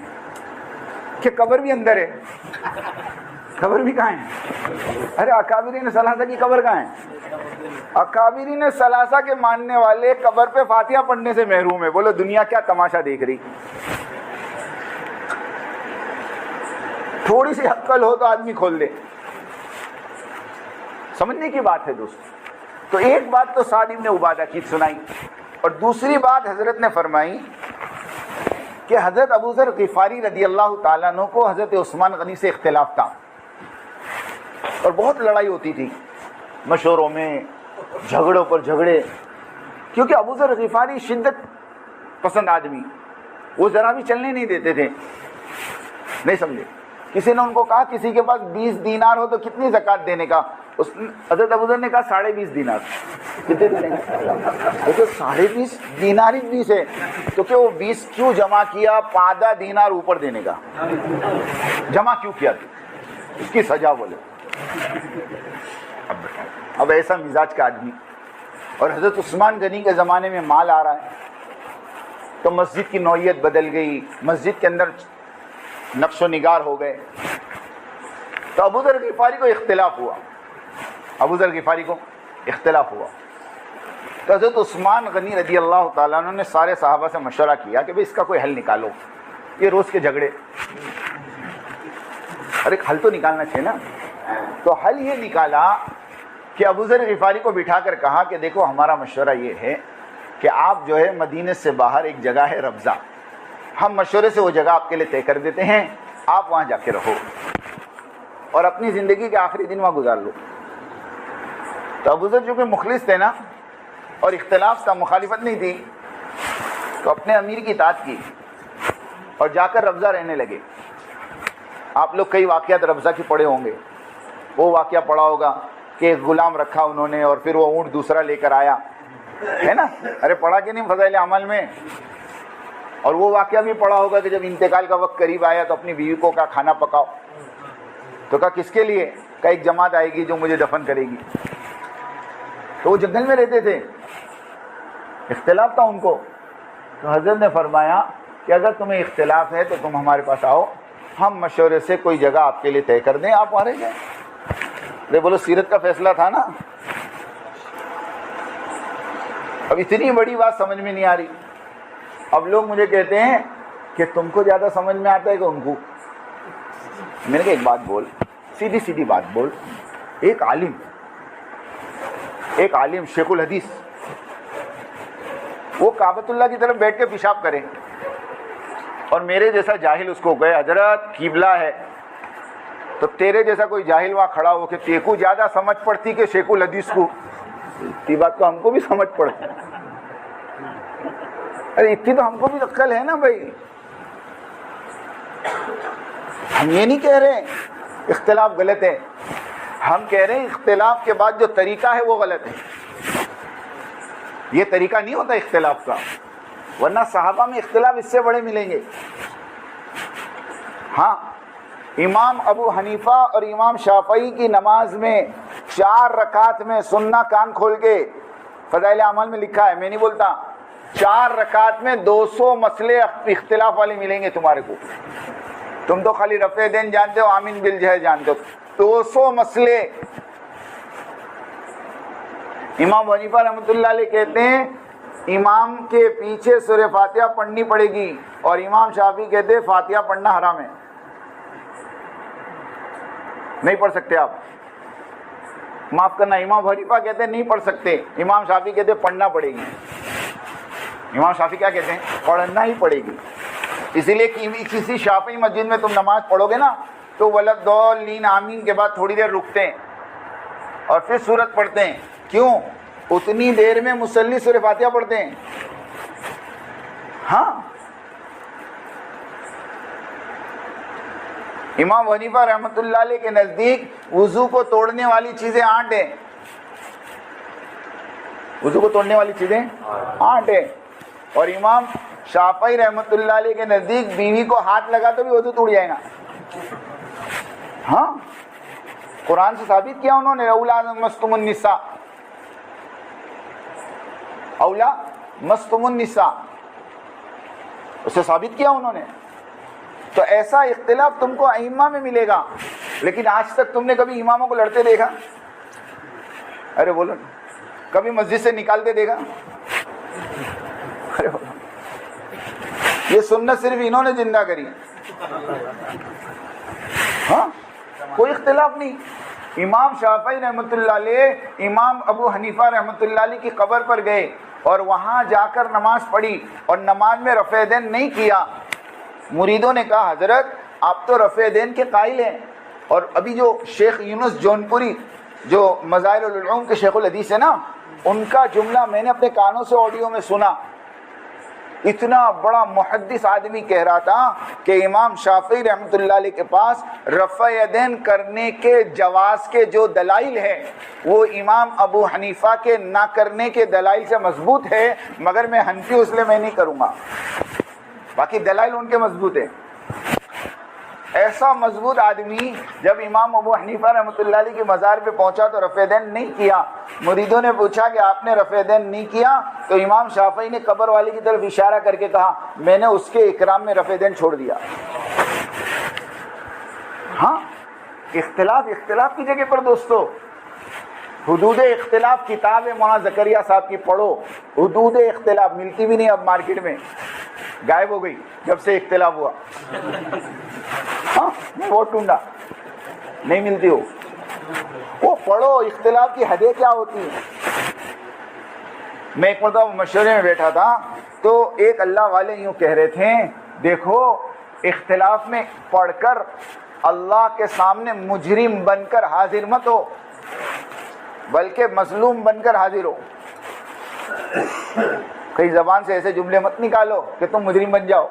کہ قبر بھی اندر ہے. قبر بھی کہاں ہے؟ ارے اکابرین ثلاثہ کی قبر کہاں ہے؟ اکابرین ثلاثہ کے ماننے والے قبر پہ فاتحہ پڑھنے سے محروم ہے. بولو دنیا کیا تماشا دیکھ رہی؟ تھوڑی سی عقل ہو تو آدمی کھول دے. سمجھنے کی بات ہے دوست. تو ایک بات تو سعد ابن عبادہ کی سنائی, اور دوسری بات حضرت نے فرمائی کہ حضرت ابو ذر غفاری رضی اللہ تعالیٰ عنہ کو حضرت عثمان غنی سے اختلاف تھا اور بہت لڑائی ہوتی تھی, مشوروں میں جھگڑوں پر جھگڑے, کیونکہ ابو ذر غفاری شدت پسند آدمی, وہ ذرا بھی چلنے نہیں دیتے تھے. نہیں سمجھے؟ کسی نے ان کو کہا کسی کے پاس 20 دینار ہو تو کتنی زکوٰۃ دینے کا؟ حضرت ابو ذر نے کہا 20.5 دینار. کتنے دینے کا؟ تو 20.5 دینار ہی 20 ہے, تو کہ وہ 20 کیوں جمع کیا؟ 15 دینار اوپر دینے کا جمع کیوں کیا؟ اس کی سزا بولے. اب ایسا مزاج کا آدمی, اور حضرت عثمان غنی کے زمانے میں مال آ رہا ہے تو مسجد کی نوعیت بدل گئی, مسجد کے اندر نقش و نگار ہو گئے. تو ابو ذر غفاری کو اختلاف ہوا, ابو ذر غفاری کو اختلاف ہوا. تو حضرت عثمان غنی رضی اللہ تعالیٰ عنہ نے سارے صحابہ سے مشورہ کیا کہ بھئی اس کا کوئی حل نکالو, یہ روز کے جھگڑے, اور ایک حل تو نکالنا چاہیے نا. تو حل یہ نکالا کہ ابو ذر غفاری کو بٹھا کر کہا کہ دیکھو ہمارا مشورہ یہ ہے کہ آپ جو ہے مدینے سے باہر ایک جگہ ہے ربضہ, ہم مشورے سے وہ جگہ آپ کے لیے طے کر دیتے ہیں, آپ وہاں جا کے رہو اور اپنی زندگی کے آخری دن وہاں گزار لو. تو ابو ذر چونکہ مخلص تھے نا, اور اختلاف تھا, مخالفت نہیں تھی, تو اپنے امیر کی اطاعت کی اور جا کر ربضہ رہنے لگے. آپ لوگ کئی واقعات ربضہ کی پڑھے ہوں گے. وہ واقعہ پڑھا ہوگا کہ ایک غلام رکھا انہوں نے اور پھر وہ اونٹ دوسرا لے کر آیا, ہے نا؟ ارے پڑھا کہ نہیں فضائل اعمال میں؟ اور وہ واقعہ بھی پڑھا ہوگا کہ جب انتقال کا وقت قریب آیا تو اپنی بیوی کو کہا کھانا پکاؤ, تو کہا کس کے لیے؟ کہا ایک جماعت آئے گی جو مجھے دفن کرے گی. تو وہ جنگل میں رہتے تھے, اختلاف تھا ان کو. تو حضرت نے فرمایا کہ اگر تمہیں اختلاف ہے تو تم ہمارے پاس آؤ, ہم مشورے سے کوئی جگہ آپ کے لیے طے کر دیں, آپ وہاں رہ جائیں. ارے بولو سیرت کا فیصلہ تھا نا. اب اتنی بڑی بات سمجھ میں نہیں آ رہی. اب لوگ مجھے کہتے ہیں کہ تم کو زیادہ سمجھ میں آتا ہے کہ ان کو. میں نے کہا ایک بات بول, سیدھی سیدھی بات بول. ایک عالم شیخ الحدیث, وہ کعبۃ اللہ کی طرف بیٹھ کے پیشاب کرے اور میرے جیسا جاہل اس کو کہے حضرت قبلہ ہے, تو تیرے جیسا کوئی جاہل وہاں کھڑا ہو کہ تیکو زیادہ سمجھ پڑتی کہ شیخ الحدیث کو, یہ بات تو ہم کو بھی سمجھ پڑتی. ارے اتنی تو ہم کو بھی عقل ہے نا بھائی. ہم یہ نہیں کہہ رہے اختلاف غلط ہے, ہم کہہ رہے ہیں اختلاف کے بعد جو طریقہ ہے وہ غلط ہے. یہ طریقہ نہیں ہوتا اختلاف کا, ورنہ صحابہ میں اختلاف اس سے بڑے ملیں گے. ہاں, امام ابو حنیفہ اور امام شافعی کی نماز میں 4 رکعت میں سننا کان کھول کے, فضائل اعمال میں لکھا ہے, میں نہیں بولتا, 4 رکعت میں 200 مسئلے اختلاف والے ملیں گے تمہارے کو. تم تو خالی رفع دین جانتے ہو, آمین بالجہر جانتے ہو, 200 مسئلے. امام حنیفہ رحمۃ اللہ علیہ کہتے ہیں امام کے پیچھے سورہ فاتحہ پڑھنی پڑے گی, اور امام شافعی کہتے ہیں فاتحہ پڑھنا حرام ہے, نہیں پڑھ سکتے آپ. معاف کرنا، امام حنیفہ کہتے ہیں نہیں پڑھ سکتے، امام شافعی کہتے ہیں پڑھنا پڑے گی۔ امام شافعی کیا کہتے ہیں؟ پڑھنا ہی پڑے گی۔ اسی لیے کسی شافعی مسجد میں تم نماز پڑھو گے نا تو ولضالین آمین کے بعد تھوڑی دیر رکتے ہیں اور پھر سورت پڑھتے ہیں۔ کیوں؟ اتنی دیر میں مصلی سورہ فاتحہ پڑھتے ہیں۔ ہاں، امام حنیفہ رحمۃ اللہ علیہ کے نزدیک وضو کو توڑنے والی چیزیں 8 ہیں۔ وضو کو توڑنے والی چیزیں 8 ہیں، اور امام شافعی رحمۃ اللہ علیہ کے نزدیک بیوی کو ہاتھ لگا تو بھی وضو ٹوٹ جائے گا۔ ہاں، قرآن سے ثابت کیا انہوں نے، اولا مستم النساء، اولا مستم النساء، اسے ثابت کیا انہوں نے۔ تو ایسا اختلاف تم کو ائمہ میں ملے گا، لیکن آج تک تم نے کبھی اماموں کو لڑتے دیکھا؟ ارے بولو، کبھی مسجد سے نکالتے دیکھا؟ ارے بولو، یہ سنت صرف انہوں نے زندہ کری۔ ہاں، کوئی اختلاف نہیں۔ امام شافعی رحمۃ اللہ علیہ امام ابو حنیفہ رحمۃ اللہ علیہ کی قبر پر گئے اور وہاں جا کر نماز پڑھی اور نماز میں رفع دین نہیں کیا۔ مریدوں نے کہا حضرت آپ تو رفع دین کے قائل ہیں، اور ابھی جو شیخ یونس جونپوری جو مظاہر العلوم کے شیخ الحدیث ہے نا، ان کا جملہ میں نے اپنے کانوں سے آڈیو میں سنا۔ اتنا بڑا محدث آدمی کہہ رہا تھا کہ امام شافعی رحمۃ اللہ علیہ کے پاس رفع یدین کرنے کے جواز کے جو دلائل ہیں وہ امام ابو حنیفہ کے نہ کرنے کے دلائل سے مضبوط ہے، مگر میں حنفی اس لیے میں نہیں کروں گا، باقی دلائل ان کے مضبوط ہیں۔ ایسا مضبوط آدمی جب امام ابو حنیفہ رحمۃ اللہ علیہ کے مزار پہ پہنچا تو رفع دین نہیں کیا۔ مریدوں نے پوچھا کہ آپ نے رفع دین نہیں کیا؟ تو امام شافعی نے قبر والے کی طرف اشارہ کر کے کہا میں نے اس کے اکرام میں رفع دین چھوڑ دیا۔ ہاں، اختلاف کی جگہ پر دوستو، حدود اختلاف کتاب مولانا زکریا صاحب کی پڑھو۔ حدود اختلاف ملتی بھی نہیں اب مارکیٹ میں، غائب ہو گئی جب سے اختلاف ہوا۔ ہاں، وہ ٹونڈا نہیں ملتی ہو، وہ پڑھو اختلاف کی حدیں کیا ہوتی ہیں۔ میں ایک مرتبہ مشورے میں بیٹھا تھا تو ایک اللہ والے یوں کہہ رہے تھے دیکھو اختلاف میں پڑھ کر اللہ کے سامنے مجرم بن کر حاضر مت ہو، بلکہ مظلوم بن کر حاضر ہو۔ کئی زبان سے ایسے جملے مت نکالو کہ تم مجرم بن جاؤ۔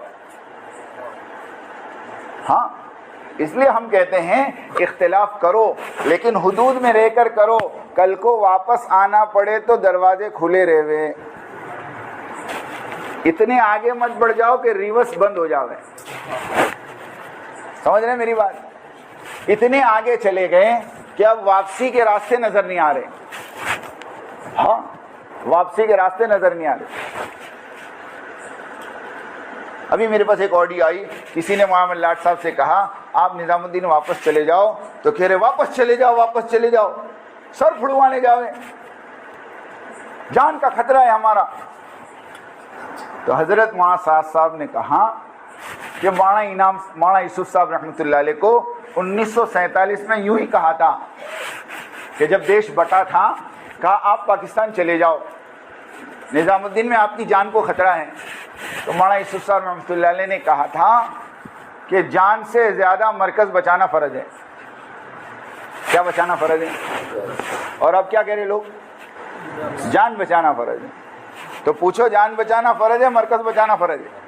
ہاں، اس لیے ہم کہتے ہیں اختلاف کرو لیکن حدود میں رہ کر کرو، کل کو واپس آنا پڑے تو دروازے کھلے رہے۔ اتنے آگے مت بڑھ جاؤ کہ ریورس بند ہو جاوے۔ سمجھ رہے ہیں میری بات؟ اتنے آگے چلے گئے کہ اب واپسی کے راستے نظر نہیں آ رہے۔ ہاں، واپسی کے راستے نظر نہیں آ رہے۔ ابھی میرے پاس ایک آڈیو آئی، کسی نے محمد لاٹ صاحب سے کہا آپ نظام الدین واپس چلے جاؤ، تو کہہ رہے واپس چلے جاؤ، واپس چلے جاؤ، سر پھڑوانے جاوے، جان کا خطرہ ہے ہمارا۔ تو حضرت مولانا سعد صاحب نے کہا کہ مولانا یوسف صاحب رحمۃ اللہ علیہ کو 1947 میں یوں ہی کہا تھا کہ جب دیش بٹا تھا، کہا آپ پاکستان چلے جاؤ، نظام الدین میں آپ کی جان کو خطرہ ہے۔ تو مولانا یوسف صاحب رحمۃ اللہ علیہ نے کہا تھا کہ جان سے زیادہ مرکز بچانا فرض ہے۔ کیا بچانا فرض ہے؟ اور اب کیا کہہ رہے لوگ؟ جان بچانا فرض ہے۔ تو پوچھو جان بچانا فرض ہے، مرکز بچانا فرض ہے؟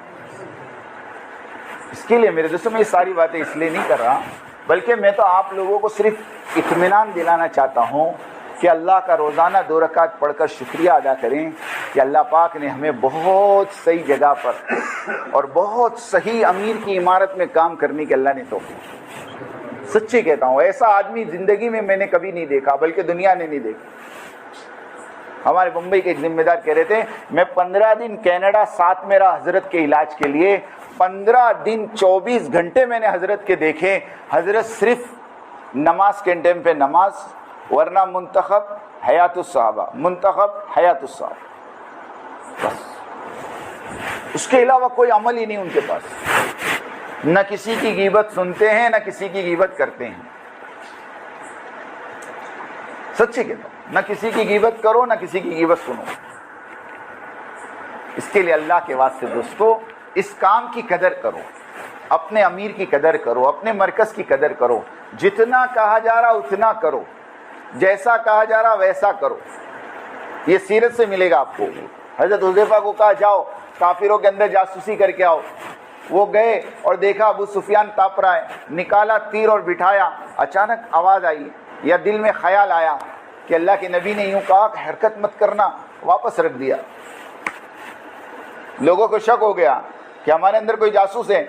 اس کے لیے میرے دوستوں میں یہ ساری باتیں اس لیے نہیں کر رہا، بلکہ میں تو آپ لوگوں کو صرف اطمینان دلانا چاہتا ہوں کہ اللہ کا روزانہ 2 رکعت پڑھ کر شکریہ ادا کریں کہ اللہ پاک نے ہمیں بہت صحیح جگہ پر اور بہت صحیح امیر کی عمارت میں کام کرنے کی اللہ نے توفیق۔ سچی کہتا ہوں، ایسا آدمی زندگی میں میں نے کبھی نہیں دیکھا، بلکہ دنیا نے نہیں دیکھا۔ ہمارے بمبئی کے ایک ذمہ دار کہہ رہے تھے میں 15 دن کینیڈا ساتھ میرا حضرت کے علاج کے لیے، 15 دن 24 گھنٹے میں نے حضرت کے دیکھے، حضرت صرف نماز کے ٹائم پہ نماز، ورنہ منتخب حیات الصحابہ، منتخب حیات الصحابہ، بس اس کے علاوہ کوئی عمل ہی نہیں ان کے پاس۔ نہ کسی کی غیبت سنتے ہیں، نہ کسی کی غیبت کرتے ہیں۔ سچی کہتا ہوں، نہ کسی کی غیبت کرو نہ کسی کی غیبت سنو۔ اس کے لیے اللہ کے واسطے دوستو اس کام کی قدر کرو، اپنے امیر کی قدر کرو، اپنے مرکز کی قدر کرو، جتنا کہا جا رہا اتنا کرو، جیسا کہا جا رہا ویسا کرو۔ یہ سیرت سے ملے گا آپ کو۔ حضرت حذیفہ کو کہا جاؤ کافروں کے اندر جاسوسی کر کے آؤ، وہ گئے اور دیکھا ابو سفیان تاپ رہا ہے، نکالا تیر اور بٹھایا، اچانک آواز آئی یا دل میں خیال آیا کہ اللہ کے نبی نے یوں کہا کہ حرکت مت کرنا، واپس رکھ دیا۔ لوگوں کو شک ہو گیا کہ ہمارے اندر کوئی جاسوس ہے،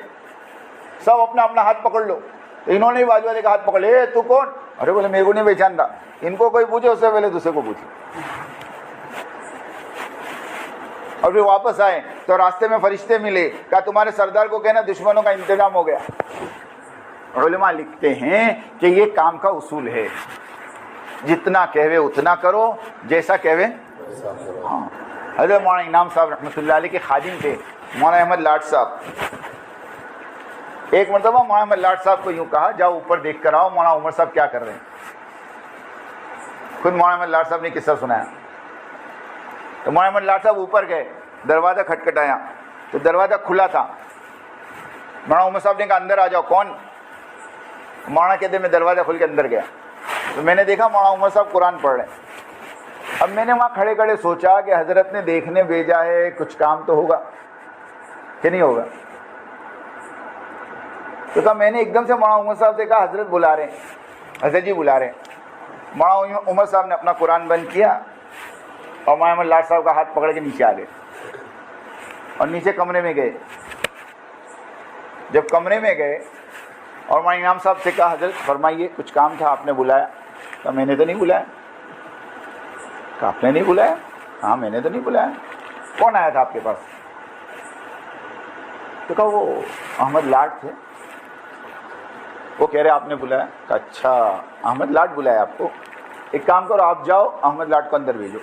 سب اپنا اپنا ہاتھ پکڑ لو۔ تو انہوں نے بازو والے کا ہاتھ پکڑ لیا، تو کون؟ ارے بولے میرے کو نہیں پہچانتا، ان کو کوئی پوچھے اس سے پہلے دوسرے کو پوچھے۔ اور پھر واپس آئے تو راستے میں فرشتے ملے، کہا تمہارے سردار کو کہنا دشمنوں کا انتظام ہو گیا۔ علماء لکھتے ہیں کہ یہ کام کا اصول ہے، جتنا کہوے اتنا کرو، جیسا کہوے ہاں۔ حضرت مولانا انعام صاحب رحمۃ اللہ علیہ کے خادم تھے مولانا احمد لاٹ صاحب۔ ایک مرتبہ مولانا احمد لاٹ صاحب کو یوں کہا جاؤ اوپر دیکھ کر آؤ مولانا عمر صاحب کیا کر رہے ہیں۔ خود مولانا احمد لاٹ صاحب نے قصہ سنایا۔ تو مولانا احمد لاٹ صاحب اوپر گئے، دروازہ کھٹکھٹایا تو دروازہ کھلا تھا۔ مولانا عمر صاحب نے کہا اندر آ جاؤ۔ کون؟ مولانا کہتے میں دروازہ کھل کے اندر گیا تو میں نے دیکھا مولانا عمر صاحب قرآن پڑھ رہے ہیں۔ اب میں نے وہاں کھڑے کھڑے سوچا کہ حضرت نے دیکھنے بھیجا ہے، کچھ کام تو ہوگا کہ نہیں ہوگا۔ تو کہا میں نے ایک دم سے مولانا عمر صاحب سے کہا حضرت بلا رہے ہیں، حضرت جی بلا رہے ہیں۔ مولانا عمر صاحب نے اپنا قرآن بند کیا اور مولانا احمد لاٹ صاحب کا ہاتھ پکڑ کے نیچے آ گئے اور نیچے کمرے میں گئے۔ جب کمرے میں گئے اور مولانا انعام صاحب سے کہا حضرت فرمائیے کچھ کام تھا آپ نے بلایا؟ کہا میں نے تو نہیں بلایا۔ کہا آپ نے نہیں بلایا؟ ہاں میں نے تو نہیں بلایا۔ کون آیا تھا آپ کے پاس؟ تو کہا وہ احمد لاٹ تھے، وہ کہہ رہے آپ نے بلایا۔ کہا اچھا احمد لاٹ بلایا آپ کو، ایک کام کرو آپ جاؤ احمد لاٹ کو اندر بھیجو۔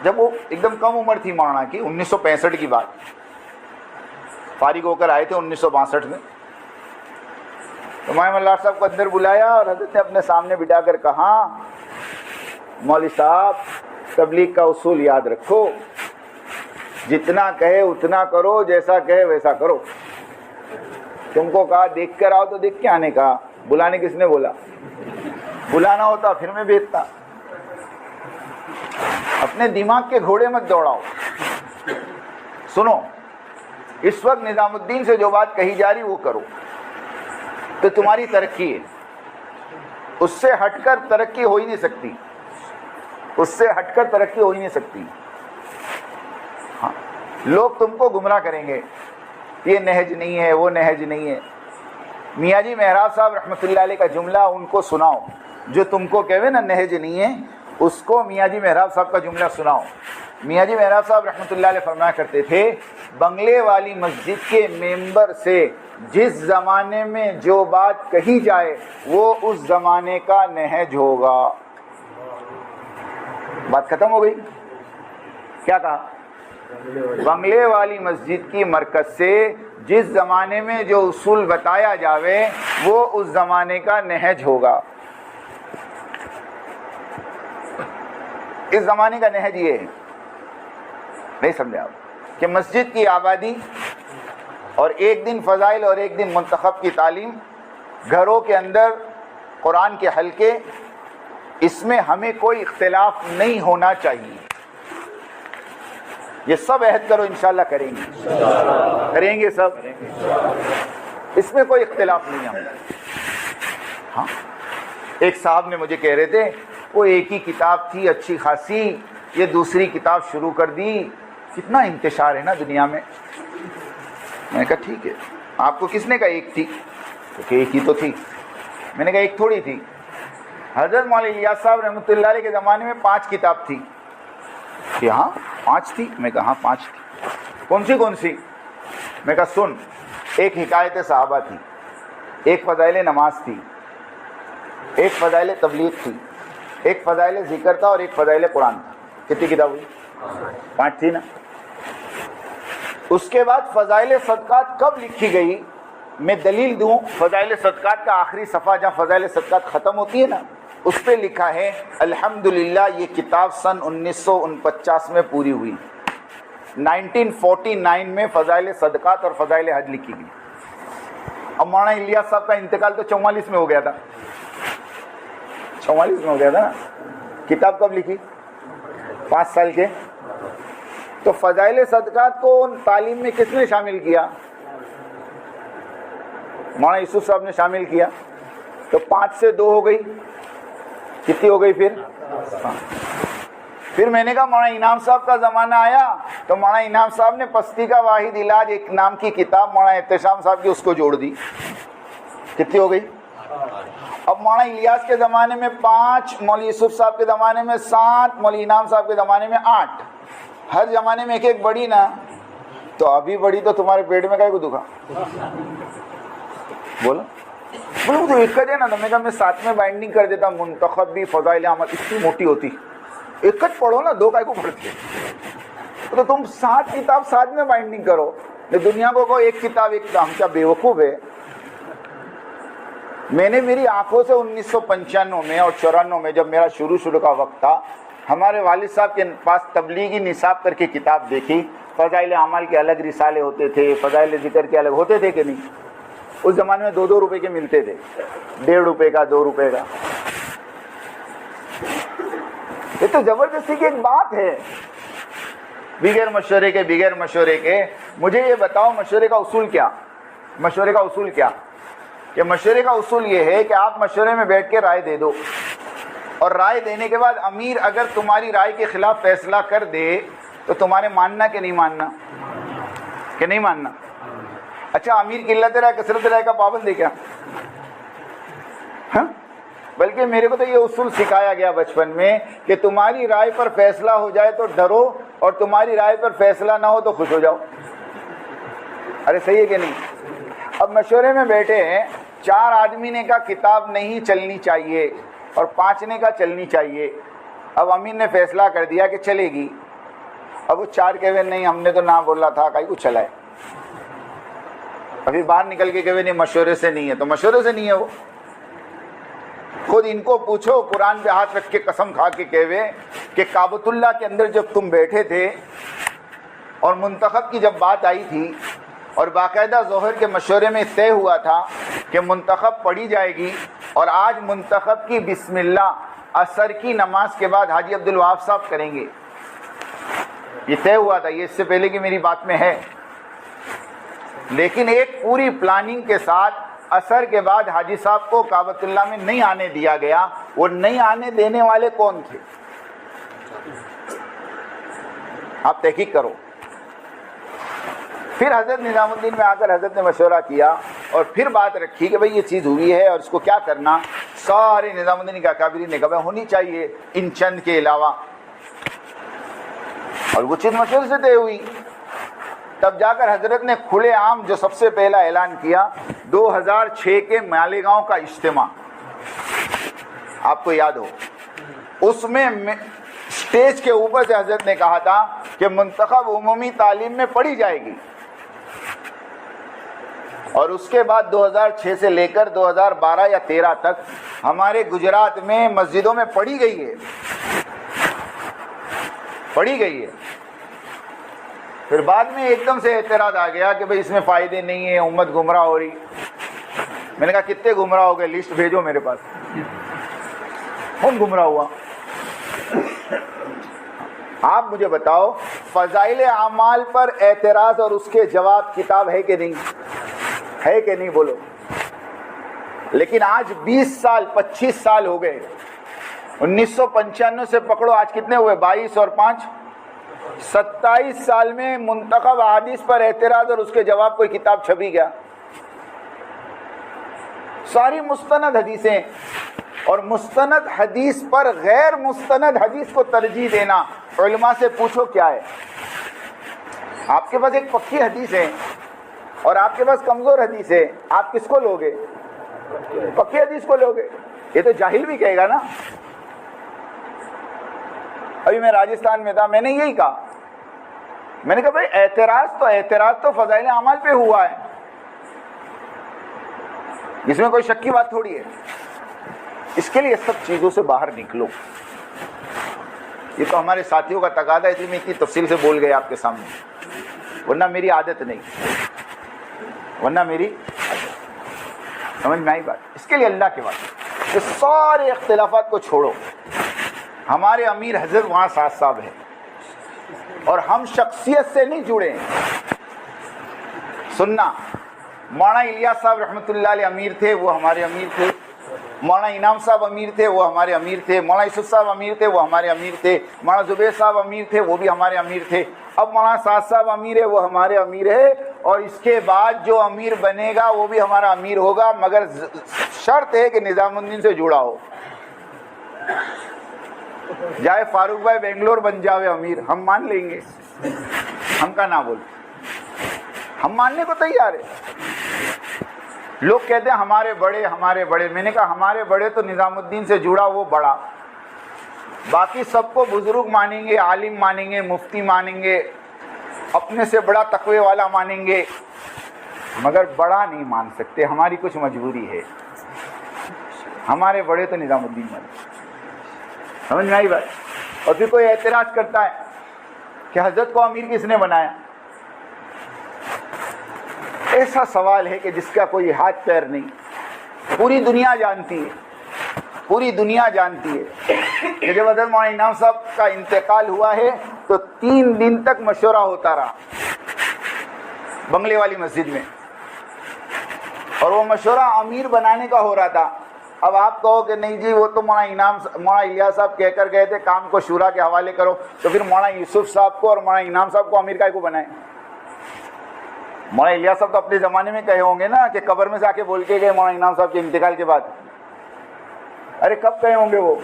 جب وہ ایک دم کم عمر تھی مولانا کی، 1965 کی بات، فارغ ہو کر آئے تھے 1962 میں۔ تو مولانا احمد لاٹ صاحب کو اندر بلایا اور حضرت نے اپنے سامنے بٹھا کر کہا مولوی صاحب تبلیغ کا اصول یاد رکھو، جتنا کہے اتنا کرو، جیسا کہے ویسا کرو۔ تم کو کہا دیکھ کر آؤ تو دیکھ کے آنے کا، بلانے کس نے بولا؟ بلانا ہوتا پھر میں بھیجتا۔ اپنے دماغ کے گھوڑے مت دوڑاؤ۔ سنو اس وقت نظام الدین سے جو بات کہی جا رہی وہ کرو تو تمہاری ترقی ہے، اس سے ہٹ کر ترقی ہو ہی نہیں سکتی، اس سے ہٹ کر ترقی ہو ہی نہیں سکتی۔ ہاں لوگ تم کو گمراہ کریں گے، یہ نہج نہیں ہے وہ نہج نہیں ہے۔ میاں جی محراب صاحب رحمۃ اللہ علیہ کا جملہ ان کو سناؤ جو تم کو کہوے نا نہج نہیں ہے، اس کو میاں جی محراب صاحب کا جملہ سناؤ۔ میاں جی محراب صاحب رحمۃ اللہ علیہ فرمایا کرتے تھے بنگلے والی مسجد کے ممبر سے جس زمانے میں جو بات کہی جائے وہ اس زمانے کا نہج ہوگا۔ بات ختم ہو گئی۔ کیا کہا؟ بنگلے والی مسجد کی مرکز سے جس زمانے میں جو اصول بتایا جاوے وہ اس زمانے کا نہج ہوگا۔ اس زمانے کا نہج یہ ہے، نہیں سمجھا آپ، کہ مسجد کی آبادی اور ایک دن فضائل اور ایک دن منتخب کی تعلیم، گھروں کے اندر قرآن کے حلقے، اس میں ہمیں کوئی اختلاف نہیں ہونا چاہیے۔ یہ سب عہد کرو انشاءاللہ کریں گے، کریں گے سب، اس میں کوئی اختلاف نہیں ہے۔ ہاں ایک صاحب نے مجھے کہہ رہے تھے وہ ایک ہی کتاب تھی اچھی خاصی، یہ دوسری کتاب شروع کر دی، کتنا انتشار ہے نا دنیا میں۔ میں نے کہا ٹھیک ہے، آپ کو کس نے کہا ایک تھی؟ تو کہ ایک ہی تو تھی۔ میں نے کہا ایک تھوڑی تھی، حضرت مولانا الیاس صاحب رحمۃ اللہ علیہ کے زمانے میں 5 کتاب تھی۔ کہ ہاں 5 تھی؟ میں کہا ہاں 5 تھی۔ کون سی؟ میں کہا سن، ایک حکایت صحابہ تھی، ایک فضائل نماز تھی، ایک فضائل تبلیغ تھی، ایک فضائل ذکر تھا اور ایک فضائل قرآن تھا۔ کتنی کتاب ہوئی؟ 5 تھی نا۔ اس کے بعد فضائل صدقات کب لکھی گئی؟ میں دلیل دوں، فضائل صدقات کا آخری صفحہ جہاں فضائل صدقات ختم ہوتی ہے نا، اس پہ لکھا ہے الحمدللہ یہ کتاب سن 1949 میں پوری ہوئی. 1949 میں فضائل صدقات اور فضائل حج لکھی گئی. اب مولانا الیاس صاحب کا انتقال تو 44 میں ہو گیا تھا. 44 میں ہو گیا تھا نا. کتاب کب لکھی؟ 5 سال کے. تو فضائل صدقات کو تعلیم میں کس نے شامل کیا؟ مولانا یوسف صاحب نے شامل کیا. تو 5 سے 2 ہو گئی. کتنی ہو گئی پھر؟ پھر میں نے کہا مولانا انعام صاحب کا زمانہ آیا تو مولانا انعام صاحب نے پستی کا واحد علاج ایک نام کی کتاب مولانا احتشام صاحب کی اس کو جوڑ دی. کتنی ہو گئی؟ اب مولانا الیاس کے زمانے میں 5, مولوی یوسف صاحب کے زمانے میں 7, مولوی انعام صاحب کے زمانے میں 8. ہر زمانے میں ایک ایک بڑی نا. تو ابھی بڑی تو تمہارے پیٹ میں کائے کو دکھا؟ بولو بولو تو ایک ہے نا. تو میں کہا میں 7 میں بائنڈنگ کر دیتا. منتخب بھی فضائل عمل اتنی موٹی ہوتی. ایک پڑھو نا, 2 کائے کو پڑھتے. تو تم 7 کتاب 7 میں بائنڈنگ کرو. دنیا کو ایک کتاب ایک کام. کیا بے وقوف ہے. میں نے میری آنکھوں سے 1995 میں اور 94 میں جب میرا شروع کا وقت تھا, ہمارے والد صاحب کے پاس تبلیغی نصاب کر کے کتاب دیکھی. فضائل اعمال کے الگ رسالے ہوتے تھے, فضائل ذکر کے الگ ہوتے تھے کہ نہیں. اس زمانے میں 2 روپے کے ملتے تھے, 1.5 روپے کا, 2 روپے کا. یہ تو زبردستی کی ایک بات ہے. بغیر مشورے کے مجھے یہ بتاؤ مشورے کا اصول کیا؟ مشورے کا اصول کیا؟ کہ مشورے کا اصول یہ ہے کہ آپ مشورے میں بیٹھ کے رائے دے دو, اور رائے دینے کے بعد امیر اگر تمہاری رائے کے خلاف فیصلہ کر دے تو تمہارے ماننا کہ نہیں ماننا؟ کہ نہیں ماننا. اچھا امیر قلت رائے کثرت رائے کا پابند ہے کیا؟ ہاں, بلکہ میرے کو تو یہ اصول سکھایا گیا بچپن میں کہ تمہاری رائے پر فیصلہ ہو جائے تو ڈرو, اور تمہاری رائے پر فیصلہ نہ ہو تو خوش ہو جاؤ. ارے صحیح ہے کہ نہیں؟ اب مشورے میں بیٹھے ہیں, 4 آدمی نے کہا کتاب نہیں چلنی چاہیے اور 5 نے کہا چلنی چاہیے. اب امیر نے فیصلہ کر دیا کہ چلے گی. اب وہ 4 کہے نہیں ہم نے تو نہ بولا تھا, کہیں کو چلائے. ابھی باہر نکل کے کہے نہیں مشورے سے نہیں ہے, تو مشورے سے نہیں ہے. وہ خود ان کو پوچھو, قرآن پہ ہاتھ رکھ کے قسم کھا کے کہوے کہ کعبۃ اللہ کے اندر جب تم بیٹھے تھے اور منتخب کی جب بات آئی تھی اور باقاعدہ ظہر کے مشورے میں طے ہوا تھا کہ منتخب پڑھی جائے گی, اور آج منتخب کی بسم اللہ عصر کی نماز کے بعد حاجی عبدالوہاب صاحب کریں گے, یہ طے ہوا تھا. یہ اس سے پہلے کی میری بات میں ہے, لیکن ایک پوری پلاننگ کے ساتھ عصر کے بعد حاجی صاحب کو کعبۃ اللہ میں نہیں آنے دیا گیا. وہ نہیں آنے دینے والے کون تھے؟ آپ تحقیق کرو. پھر حضرت نظام الدین میں آ کر حضرت نے مشورہ کیا اور پھر بات رکھی کہ بھئی یہ چیز ہوئی ہے اور اس کو کیا کرنا. سارے نظام الدین کا کابرین نے کہا ہونی چاہیے ان چند کے علاوہ, اور وہ چیز مشورے سے طے ہوئی. تب جا کر حضرت نے کھلے عام جو سب سے پہلا اعلان کیا 2006 کے مالیگاؤں کا اجتماع, آپ کو یاد ہو, اس میں اسٹیج کے اوپر سے حضرت نے کہا تھا کہ منتخب عمومی تعلیم میں پڑھی جائے گی, اور اس کے بعد 2006 سے لے کر 2012 یا 13 تک ہمارے گجرات میں مسجدوں میں پڑھی گئی ہے. پھر بعد میں ایک دم سے اعتراض آ گیا کہ بھئی اس میں فائدے نہیں ہیں, امت گمراہ ہو رہی. میں نے کہا کتنے گمراہ ہو گئے, لسٹ بھیجو میرے پاس. کون گمراہ ہوا؟ آپ مجھے بتاؤ فضائل اعمال پر اعتراض اور اس کے جواب کتاب ہے کہ نہیں؟ ہے کہ نہیں بولو. لیکن آج 20 سال 25 سال ہو گئے, 1995 سے پکڑو آج کتنے ہوئے, 22 اور 5 27 سال میں منتخب احادیث پر اعتراض اور اس کے جواب کوئی کتاب چھپی گیا؟ ساری مستند حدیثیں, اور مستند حدیث پر غیر مستند حدیث کو ترجیح دینا. علماء سے پوچھو کیا ہے. آپ کے پاس ایک پکی حدیث ہے اور آپ کے پاس کمزور حدیث ہے, آپ کس کو لوگے؟ پکی حدیث کو لوگے. یہ تو جاہل بھی کہے گا نا. ابھی میں راجستھان میں تھا, میں نے یہی کہا, میں نے کہا بھائی اعتراض تو فضائل اعمال پہ ہوا ہے, اس میں کوئی شک کی بات تھوڑی ہے. اس کے لیے سب چیزوں سے باہر نکلو. یہ تو ہمارے ساتھیوں کا تقاضا ہے، اس لیے میں اتنی تفصیل سے بول گیا آپ کے سامنے، ورنہ میری عادت نہیں، ورنہ میری عادت. سمجھ میں آئی بات؟ اس کے لیے اللہ کے واسطے یہ سارے اختلافات کو چھوڑو. ہمارے امیر حضرت وہاں ساتھ صاحب ہیں، اور ہم شخصیت سے نہیں جڑے ہیں. سننا، مولانا الیاس صاحب رحمۃ اللہ علیہ امیر تھے، وہ ہمارے امیر تھے. مولانا انعام صاحب امیر تھے، وہ ہمارے امیر تھے. مولانا یوسف صاحب امیر تھے، وہ ہمارے امیر تھے. مولانا زبیر صاحب امیر تھے، وہ بھی ہمارے امیر تھے. اب مولانا سعد صاحب امیر ہے، وہ ہمارے امیر ہے، اور اس کے بعد جو امیر بنے گا وہ بھی ہمارا امیر ہوگا، مگر شرط ہے کہ نظام الدین سے جڑا ہو. جائے فاروق بھائی بنگلور بن جاوے امیر، ہم مان لیں گے، ہم کا نہ بول، ہم ماننے کو تیار ہے. لوگ کہتے ہیں ہمارے بڑے ہمارے بڑے. میں نے کہا ہمارے بڑے تو نظام الدین سے جڑا وہ بڑا، باقی سب کو بزرگ مانیں گے، عالم مانیں گے، مفتی مانیں گے، اپنے سے بڑا تقوی والا مانیں گے، مگر بڑا نہیں مان سکتے. ہماری کچھ مجبوری ہے. ہمارے بڑے تو نظام الدین مانے. سمجھ میں آئی بات؟ اور پھر کوئی اعتراض کرتا ہے کہ حضرت کو امیر کس نے بنایا. ایسا سوال ہے کہ جس کا کوئی ہاتھ پیر نہیں. پوری دنیا جانتی ہے، پوری دنیا جانتی ہے کہ جب حضرت مولانا انعام صاحب کا انتقال ہوا ہے تو 3 دن تک مشورہ ہوتا رہا بنگلے والی مسجد میں، اور وہ مشورہ امیر بنانے کا ہو رہا تھا. اب آپ کہو کہ نہیں جی وہ تو مولانا الیاس صاحب کہہ کر گئے تھے کام کو شورا کے حوالے کرو، تو پھر مولانا یوسف صاحب کو اور مولانا انعام صاحب کو امیر کا کو بنائے. مولانا الیاس صاحب تو اپنے زمانے میں کہے ہوں گے نا کہ قبر میں سے آ کے بول کے گئے مولانا انعام صاحب کے انتقال کے بعد. ارے کب کہے ہوں گے وہ؟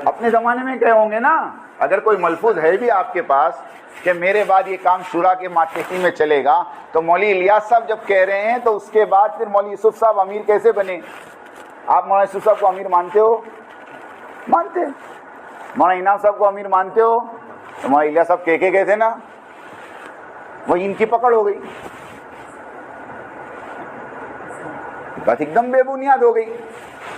اپنے زمانے میں کہے ہوں گے نا. اگر کوئی ملفوظ ہے بھی آپ کے پاس کہ میرے بعد یہ کام شورا کے ماتحتی میں چلے گا، تو مولوی الیاس صاحب جب کہہ رہے ہیں تو اس کے بعد پھر مولوی یوسف صاحب امیر کیسے بنے؟ آپ مولانا یوسف صاحب کو امیر مانتے ہو؟ مانتے. مولانا انعام صاحب کو امیر مانتے ہو؟ تو مولانا الیاس صاحب کہہ کے گئے تھے نا، وہی ان کی پکڑ ہو گئی. بات ایک دم بے بنیاد ہو گئی.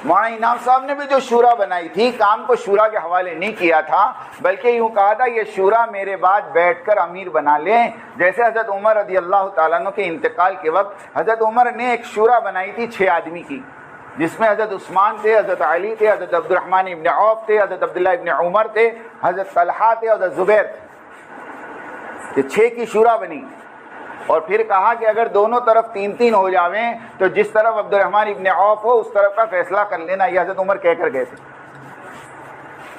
مولانا انعام صاحب نے بھی جو شورا بنائی تھی، کام کو شورا کے حوالے نہیں کیا تھا، بلکہ یوں کہا تھا یہ شورا میرے بعد بیٹھ کر امیر بنا لیں. جیسے حضرت عمر رضی اللہ تعالیٰ عنہ کے انتقال کے وقت حضرت عمر نے ایک شورا بنائی تھی 6 آدمی کی، جس میں حضرت عثمان تھے، حضرت علی تھے، حضرت عبد الرحمن ابن عوف تھے، حضرت عبداللہ ابن عمر تھے، حضرت طلحہ تھے، حضرت زبیر تھے. 6 کی شورا بنی، اور پھر کہا کہ اگر دونوں طرف 3-3 ہو جاویں تو جس طرف عبد الرحمن ابن عوف ہو اس طرف کا فیصلہ کر لینا. یہ حضرت عمر کہہ کر گئے تھے.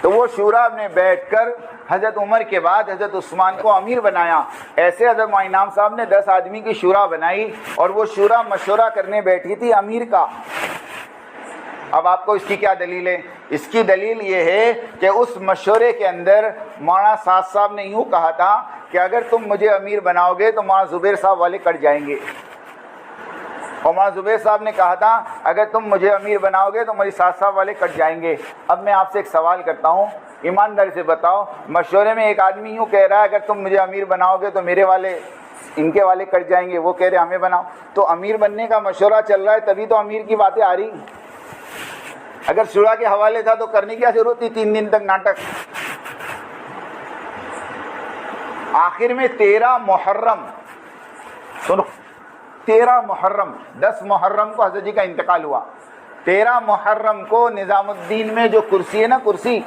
تو وہ شورا نے بیٹھ کر حضرت عمر کے بعد حضرت عثمان کو امیر بنایا. ایسے حضرت مولانا انعام صاحب نے 10 آدمی کی شورا بنائی، اور وہ شورا مشورہ کرنے بیٹھی تھی امیر کا. اب آپ کو اس کی کیا دلیل ہے؟ اس کی دلیل یہ ہے کہ اس مشورے کے اندر مولانا سعد صاحب نے یوں کہا تھا کہ اگر تم مجھے امیر بناؤ گے تو مولانا زبیر صاحب والے کٹ جائیں گے، اور مولانا زبیر صاحب نے کہا تھا اگر تم مجھے امیر بناؤ گے تو میری سعد صاحب والے کٹ جائیں گے. اب میں آپ سے ایک سوال کرتا ہوں، ایمانداری سے بتاؤ، مشورے میں ایک آدمی یوں کہہ رہا ہے اگر تم مجھے امیر بناؤ گے تو میرے والے ان کے والے کٹ جائیں گے، وہ کہہ رہے ہمیں بناؤ. تو امیر بننے کا مشورہ چل رہا ہے تبھی تو امیر کی باتیں آ رہی. اگر شورا کے حوالے تھا تو کرنے کی کیا ضرورت تھی 3 دن تک ناٹک. آخر میں 13 محرم، سنو، 13 محرم، 10 محرم کو حضرت جی کا انتقال ہوا. 13 محرم کو نظام الدین میں جو کرسی ہے نا، کرسی،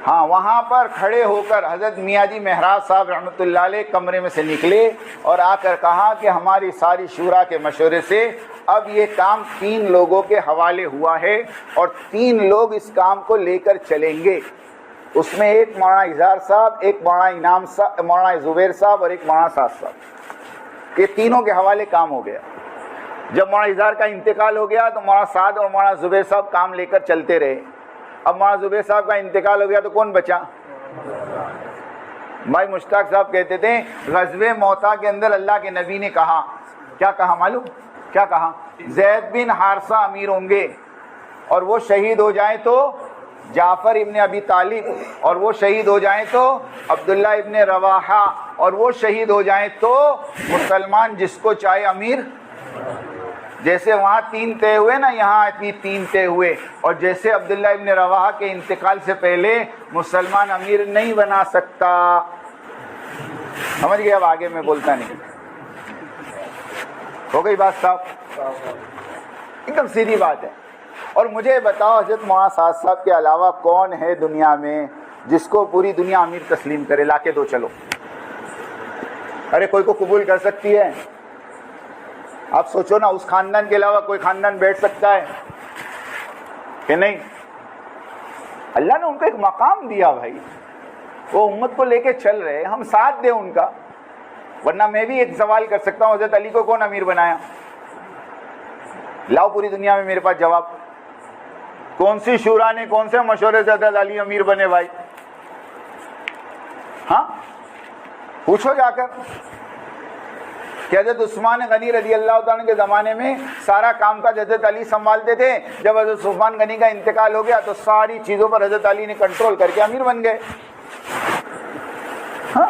ہاں، وہاں پر کھڑے ہو کر حضرت میاں جی مہراج صاحب رحمۃ اللہ علیہ کمرے میں سے نکلے اور آ کر کہا کہ ہماری ساری شورا کے مشورے سے اب یہ کام 3 لوگوں کے حوالے ہوا ہے، اور 3 لوگ اس کام کو لے کر چلیں گے. اس میں ایک مولانا اظہار صاحب، ایک مولانا انعام صاحب، مولانا زبیر صاحب اور ایک مولانا سعد صاحب. یہ تینوں کے حوالے کام ہو گیا. جب مولانا اظہار کا انتقال ہو گیا تو مولانا سعد اور مولانا زبیر صاحب کام لے کر چلتے رہے. اب مولانا زبیر صاحب کا انتقال ہو گیا تو کون بچا؟ بھائی مشتاق صاحب کہتے تھے غزوہ موتا کے اندر اللہ کے نبی نے کہا، کیا کہا معلوم؟ کیا کہا؟ زید بن حارثہ امیر ہوں گے، اور وہ شہید ہو جائیں تو جعفر ابن ابی طالب، اور وہ شہید ہو جائیں تو عبداللہ ابن رواحہ، اور وہ شہید ہو جائیں تو مسلمان جس کو چاہے امیر. جیسے وہاں 3 طے ہوئے نا، یہاں بھی 3 طے ہوئے. اور جیسے عبداللہ ابن رواحہ کے انتقال سے پہلے مسلمان امیر نہیں بنا سکتا. سمجھ گئے؟ اب آگے میں بولتا نہیں. ہو گئی بات صاحب؟ ایک دم سیدھی بات ہے. اور مجھے بتاؤ حضرت معاذ صاحب کے علاوہ کون ہے دنیا میں جس کو پوری دنیا امیر تسلیم کرے؟ لا کے دو چلو. ارے کوئی کو قبول کر سکتی ہے؟ آپ سوچو نا، اس خاندان کے علاوہ کوئی خاندان بیٹھ سکتا ہے کہ نہیں؟ اللہ نے ان کو ایک مقام دیا بھائی، وہ امت کو لے کے چل رہے، ہم ساتھ دیں ان کا. ورنہ میں بھی ایک سوال کر سکتا ہوں، حضرت علی کو کون امیر بنایا؟ لاؤ پوری دنیا میں میرے پاس جواب. کون سی شورا نے، کون سے مشورے سے حضرت علی امیر بنے بھائی؟ ہاں پوچھو جا کر کہ حضرت عثمان غنی رضی اللہ تعالیٰ کے زمانے میں سارا کام کاج حضرت علی سنبھالتے تھے. جب حضرت عثمان غنی کا انتقال ہو گیا تو ساری چیزوں پر حضرت علی نے کنٹرول کر کے امیر بن گئے. ہاں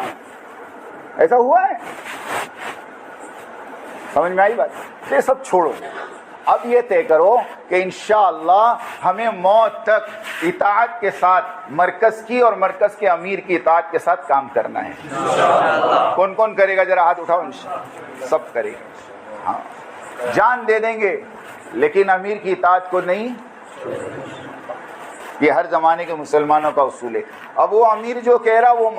ایسا ہوا ہے. سمجھ میں آئی بات؟ یہ سب چھوڑو. اب یہ طے کرو کہ انشاءاللہ ہمیں موت تک اطاعت کے ساتھ مرکز کی اور مرکز کے امیر کی اطاعت کے ساتھ کام کرنا ہے. کون کون کرے گا؟ ذرا ہاتھ اٹھاؤ. انشاءاللہ سب کرے گا. ہاں جان دے دیں گے لیکن امیر کی اطاعت کو نہیں. یہ ہر زمانے کے مسلمانوں کا اصول ہے. اب وہ امیر جو کہہ رہا وہ